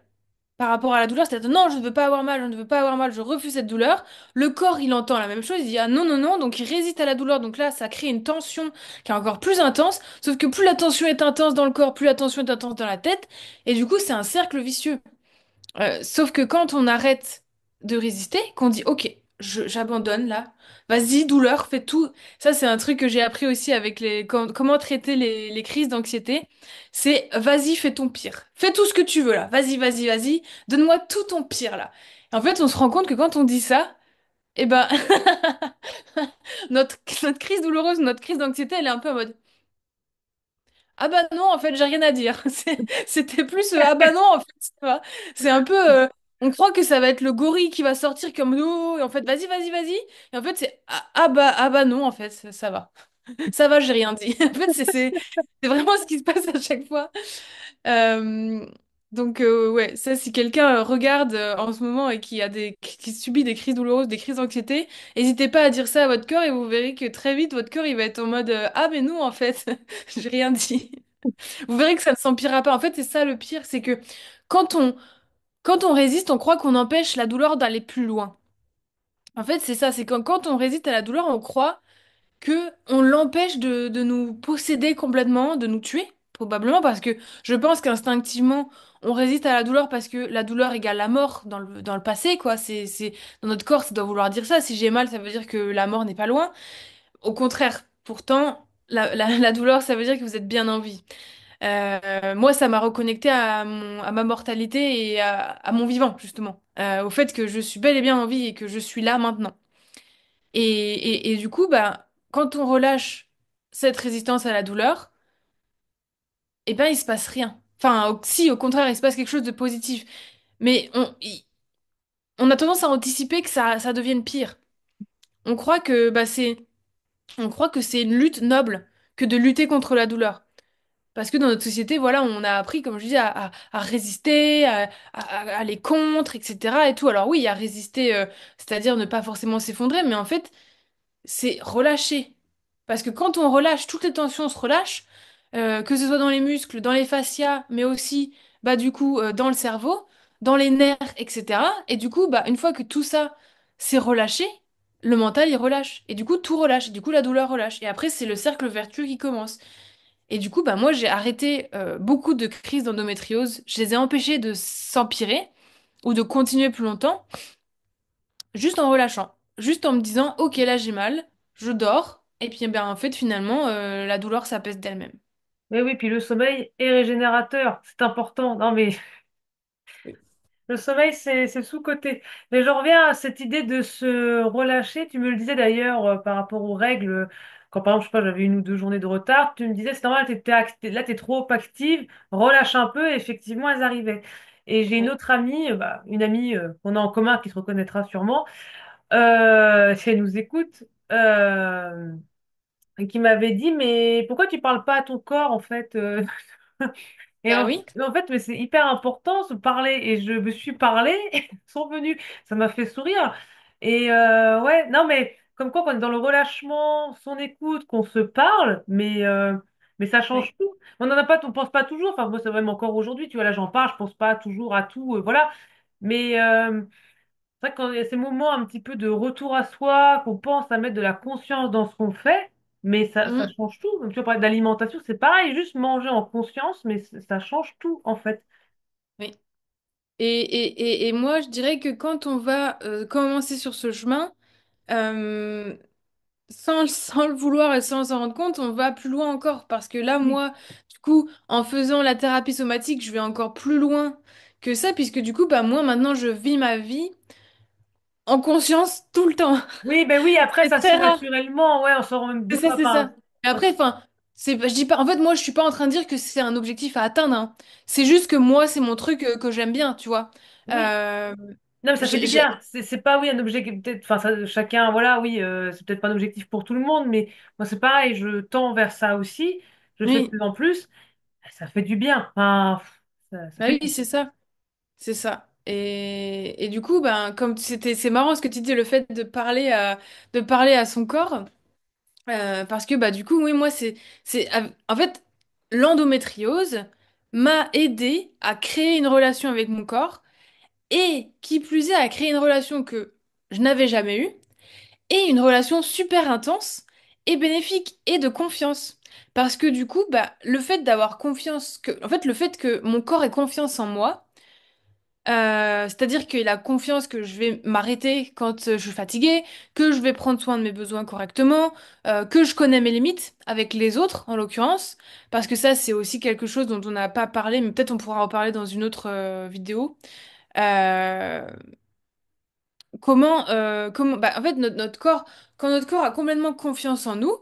Speaker 2: par rapport à la douleur, c'est-à-dire non, je ne veux pas avoir mal, je ne veux pas avoir mal, je refuse cette douleur. Le corps, il entend la même chose, il dit ah non, non, non, donc il résiste à la douleur. Donc là, ça crée une tension qui est encore plus intense. Sauf que plus la tension est intense dans le corps, plus la tension est intense dans la tête. Et du coup, c'est un cercle vicieux. Sauf que quand on arrête de résister, qu'on dit ok, j'abandonne là, vas-y, douleur, fais tout. Ça, c'est un truc que j'ai appris aussi avec comment traiter les crises d'anxiété. C'est vas-y, fais ton pire. Fais tout ce que tu veux là. Vas-y, vas-y, vas-y. Donne-moi tout ton pire là. Et en fait, on se rend compte que quand on dit ça, eh ben, notre crise douloureuse, notre crise d'anxiété, elle est un peu en mode ah bah non, en fait, j'ai rien à dire. C'était plus ah bah non, en fait, ça va. C'est un peu on croit que ça va être le gorille qui va sortir comme nous et en fait, vas-y, vas-y, vas-y. Et en fait, c'est ah bah non, en fait, ça va. Ça va, j'ai rien dit. En fait, c'est vraiment ce qui se passe à chaque fois. Euh, donc ouais, ça si quelqu'un regarde en ce moment et qui subit des crises douloureuses, des crises d'anxiété, n'hésitez pas à dire ça à votre cœur et vous verrez que très vite votre cœur il va être en mode ah mais non en fait, j'ai rien dit. Vous verrez que ça ne s'empirera pas. En fait, c'est ça le pire, c'est que quand on, quand on résiste, on croit qu'on empêche la douleur d'aller plus loin. En fait, c'est ça, c'est quand on résiste à la douleur, on croit que on l'empêche de nous posséder complètement, de nous tuer, probablement parce que je pense qu'instinctivement, on résiste à la douleur parce que la douleur égale la mort dans le passé, quoi. Dans notre corps, ça doit vouloir dire ça. Si j'ai mal, ça veut dire que la mort n'est pas loin. Au contraire, pourtant, la douleur, ça veut dire que vous êtes bien en vie. Moi, ça m'a reconnecté à ma mortalité et à mon vivant, justement. Au fait que je suis bel et bien en vie et que je suis là maintenant. Et du coup, bah, quand on relâche cette résistance à la douleur, eh ben, il se passe rien. Enfin, si, au contraire, il se passe quelque chose de positif. Mais on a tendance à anticiper que ça devienne pire. On croit que, bah, on croit que c'est une lutte noble que de lutter contre la douleur. Parce que dans notre société, voilà, on a appris, comme je dis, à résister, à aller contre, etc. et tout. Alors oui, à résister, c'est-à-dire ne pas forcément s'effondrer, mais en fait, c'est relâcher. Parce que quand on relâche, toutes les tensions se relâchent, que ce soit dans les muscles, dans les fascias, mais aussi, bah, du coup, dans le cerveau, dans les nerfs, etc. Et du coup, bah, une fois que tout ça s'est relâché, le mental, il relâche. Et du coup, tout relâche. Et du coup, la douleur relâche. Et après, c'est le cercle vertueux qui commence. Et du coup, bah, moi, j'ai arrêté beaucoup de crises d'endométriose. Je les ai empêchées de s'empirer ou de continuer plus longtemps, juste en relâchant. Juste en me disant, ok, là, j'ai mal, je dors. Et puis, eh ben, en fait, finalement, la douleur s'apaise d'elle-même.
Speaker 1: Mais oui, puis le sommeil est régénérateur, c'est important. Non, mais
Speaker 2: Oui.
Speaker 1: le sommeil, c'est sous-coté. Mais je reviens à cette idée de se relâcher. Tu me le disais d'ailleurs par rapport aux règles. Quand par exemple, je sais pas, j'avais une ou deux journées de retard, tu me disais, c'est normal, là, t'es trop active, relâche un peu, et effectivement, elles arrivaient. Et j'ai une
Speaker 2: Oui.
Speaker 1: autre amie, bah, une amie qu'on a en commun qui se reconnaîtra sûrement, si elle nous écoute, et qui m'avait dit, mais pourquoi tu parles pas à ton corps, en fait Et
Speaker 2: Bah
Speaker 1: en,
Speaker 2: oui,
Speaker 1: en fait, mais c'est hyper important, se parler. Et je me suis parlé, et ils sont venus. Ça m'a fait sourire. Et ouais, non, mais comme quoi, quand on est dans le relâchement, son écoute, qu'on se parle, mais ça
Speaker 2: oui.
Speaker 1: change tout. On n'en a pas, on pense pas toujours. Enfin, moi, c'est vraiment encore aujourd'hui, tu vois, là, j'en parle, je pense pas toujours à tout, voilà. Mais c'est vrai que quand il y a ces moments un petit peu de retour à soi, qu'on pense à mettre de la conscience dans ce qu'on fait, mais ça
Speaker 2: Mm,
Speaker 1: change tout. Comme tu vois, parler d'alimentation, c'est pareil, juste manger en conscience, mais ça change tout, en fait.
Speaker 2: oui. Et moi, je dirais que quand on va commencer sur ce chemin, euh, sans le vouloir et sans s'en rendre compte, on va plus loin encore. Parce que là,
Speaker 1: Oui.
Speaker 2: moi, du coup, en faisant la thérapie somatique, je vais encore plus loin que ça, puisque du coup, bah, moi, maintenant, je vis ma vie en conscience tout le temps.
Speaker 1: Oui, ben oui, après,
Speaker 2: C'est
Speaker 1: ça se
Speaker 2: très
Speaker 1: fait
Speaker 2: rare.
Speaker 1: naturellement, ouais, on s'en rend même
Speaker 2: C'est
Speaker 1: des
Speaker 2: ça,
Speaker 1: fois,
Speaker 2: c'est ça.
Speaker 1: enfin,
Speaker 2: Et après, enfin, je dis pas, en fait, moi, je suis pas en train de dire que c'est un objectif à atteindre, hein. C'est juste que moi, c'est mon truc que j'aime bien, tu vois.
Speaker 1: oui.
Speaker 2: Euh,
Speaker 1: Non, mais ça fait
Speaker 2: j'ai,
Speaker 1: du
Speaker 2: j'ai-
Speaker 1: bien. C'est pas, oui, un objectif, peut-être, enfin, chacun, voilà, oui, c'est peut-être pas un objectif pour tout le monde, mais moi, c'est pareil, je tends vers ça aussi, je le fais de
Speaker 2: Oui,
Speaker 1: plus en plus, ça fait du bien, enfin, ça
Speaker 2: bah
Speaker 1: fait
Speaker 2: oui,
Speaker 1: du bien.
Speaker 2: c'est ça. C'est ça. Et du coup, ben, c'est marrant ce que tu dis, le fait de parler à son corps, parce que bah du coup, oui, moi, en fait, l'endométriose m'a aidé à créer une relation avec mon corps, et qui plus est, à créer une relation que je n'avais jamais eue, et une relation super intense et bénéfique et de confiance. Parce que du coup, bah, le fait d'avoir confiance, en fait, le fait que mon corps ait confiance en moi, c'est-à-dire qu'il a confiance que je vais m'arrêter quand je suis fatiguée, que je vais prendre soin de mes besoins correctement, que je connais mes limites avec les autres, en l'occurrence, parce que ça, c'est aussi quelque chose dont on n'a pas parlé, mais peut-être on pourra en parler dans une autre vidéo. Euh, bah, en fait, notre corps, quand notre corps a complètement confiance en nous,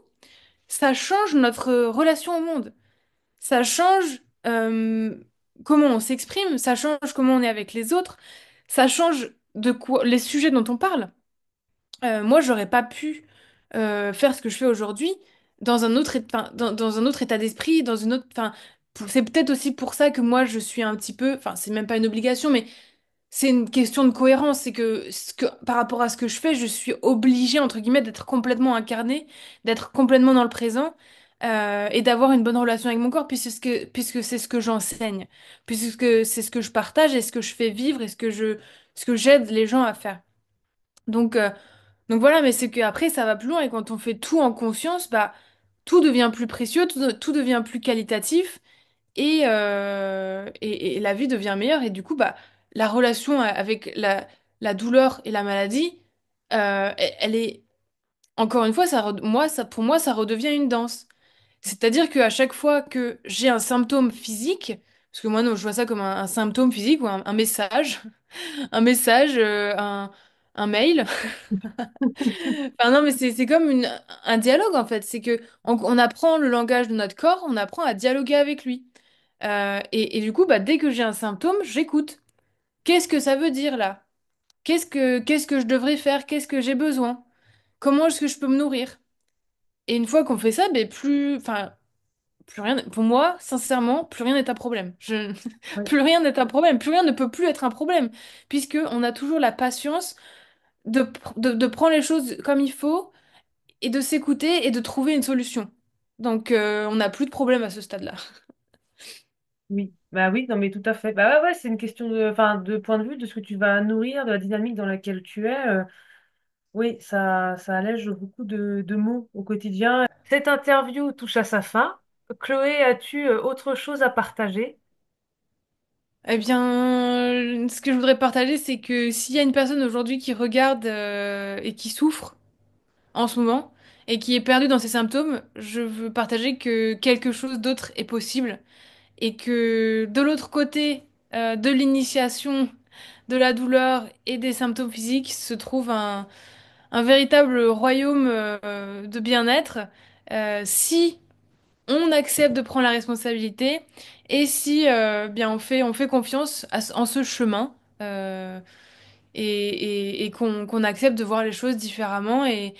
Speaker 2: ça change notre relation au monde. Ça change comment on s'exprime, ça change comment on est avec les autres, ça change de quoi les sujets dont on parle. Moi, j'aurais pas pu faire ce que je fais aujourd'hui dans un autre, dans un autre état d'esprit, dans une autre. Enfin, c'est peut-être aussi pour ça que moi, je suis un petit peu. Enfin, c'est même pas une obligation, mais c'est une question de cohérence, c'est que, par rapport à ce que je fais, je suis obligée, entre guillemets, d'être complètement incarnée, d'être complètement dans le présent, et d'avoir une bonne relation avec mon corps, puisque c'est ce que j'enseigne, puisque c'est ce que je partage et ce que je fais vivre et ce que j'aide les gens à faire. Donc, euh, donc voilà, mais c'est qu'après, ça va plus loin, et quand on fait tout en conscience, bah, tout devient plus précieux, tout devient plus qualitatif, et la vie devient meilleure. Et du coup, bah, la relation avec la douleur et la maladie, elle est, encore une fois, pour moi, ça redevient une danse. C'est-à-dire qu'à chaque fois que j'ai un symptôme physique, parce que moi, non, je vois ça comme un symptôme physique ou un message, un message, un mail. Enfin, non, mais c'est comme un dialogue, en fait. C'est que on apprend le langage de notre corps, on apprend à dialoguer avec lui. Et du coup, bah, dès que j'ai un symptôme, j'écoute. Qu'est-ce que ça veut dire là? Qu'est-ce que je devrais faire? Qu'est-ce que j'ai besoin? Comment est-ce que je peux me nourrir? Et une fois qu'on fait ça, ben, plus rien, pour moi, sincèrement, plus rien n'est un problème.
Speaker 1: Oui.
Speaker 2: Plus rien n'est un problème. Plus rien ne peut plus être un problème, puisque on a toujours la patience de prendre les choses comme il faut et de s'écouter et de trouver une solution. Donc, on n'a plus de problème à ce stade-là.
Speaker 1: Oui, bah oui, non mais tout à fait. Bah ouais, ouais, c'est une question de, enfin, de point de vue de ce que tu vas nourrir, de la dynamique dans laquelle tu es. Oui, ça allège beaucoup de mots au quotidien. Cette interview touche à sa fin. Chloé, as-tu autre chose à partager?
Speaker 2: Eh bien, ce que je voudrais partager, c'est que s'il y a une personne aujourd'hui qui regarde et qui souffre en ce moment et qui est perdue dans ses symptômes, je veux partager que quelque chose d'autre est possible et que de l'autre côté de l'initiation, de la douleur et des symptômes physiques se trouve un véritable royaume de bien-être si on accepte de prendre la responsabilité et si bien on fait confiance en ce chemin et qu'on accepte de voir les choses différemment et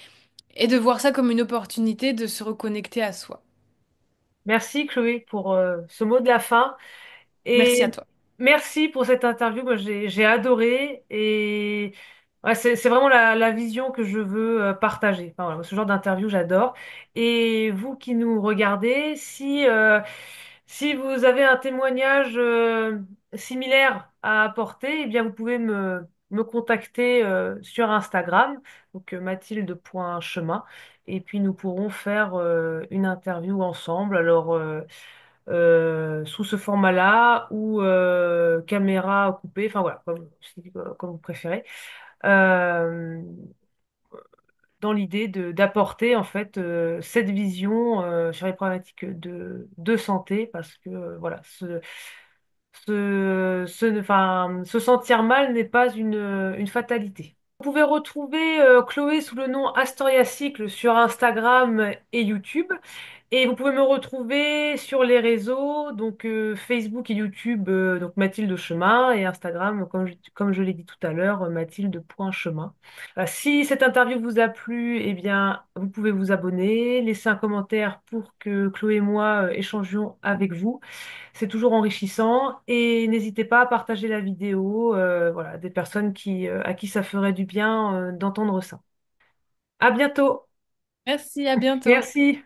Speaker 2: de voir ça comme une opportunité de se reconnecter à soi.
Speaker 1: Merci Chloé pour ce mot de la fin.
Speaker 2: Merci
Speaker 1: Et
Speaker 2: à toi.
Speaker 1: merci pour cette interview. Moi, j'ai adoré. Et ouais, c'est vraiment la vision que je veux partager. Enfin, voilà, ce genre d'interview, j'adore. Et vous qui nous regardez, si vous avez un témoignage similaire à apporter, eh bien, vous pouvez me contacter sur Instagram, donc mathilde.chemin. Et puis, nous pourrons faire une interview ensemble. Alors, sous ce format-là ou caméra coupée, enfin voilà, comme vous préférez, euh, dans l'idée d'apporter en fait cette vision sur les problématiques de santé, parce que voilà, enfin, se sentir mal n'est pas une fatalité. Vous pouvez retrouver Chloé sous le nom Astoria Cycle sur Instagram et YouTube. Et vous pouvez me retrouver sur les réseaux, donc Facebook et YouTube, donc Mathilde Chemin, et Instagram, comme je l'ai dit tout à l'heure, mathilde.chemin. Si cette interview vous a plu, eh bien, vous pouvez vous abonner, laisser un commentaire pour que Chloé et moi échangions avec vous. C'est toujours enrichissant. Et n'hésitez pas à partager la vidéo, voilà, des personnes à qui ça ferait du bien d'entendre ça. À bientôt.
Speaker 2: Merci, à bientôt.
Speaker 1: Merci.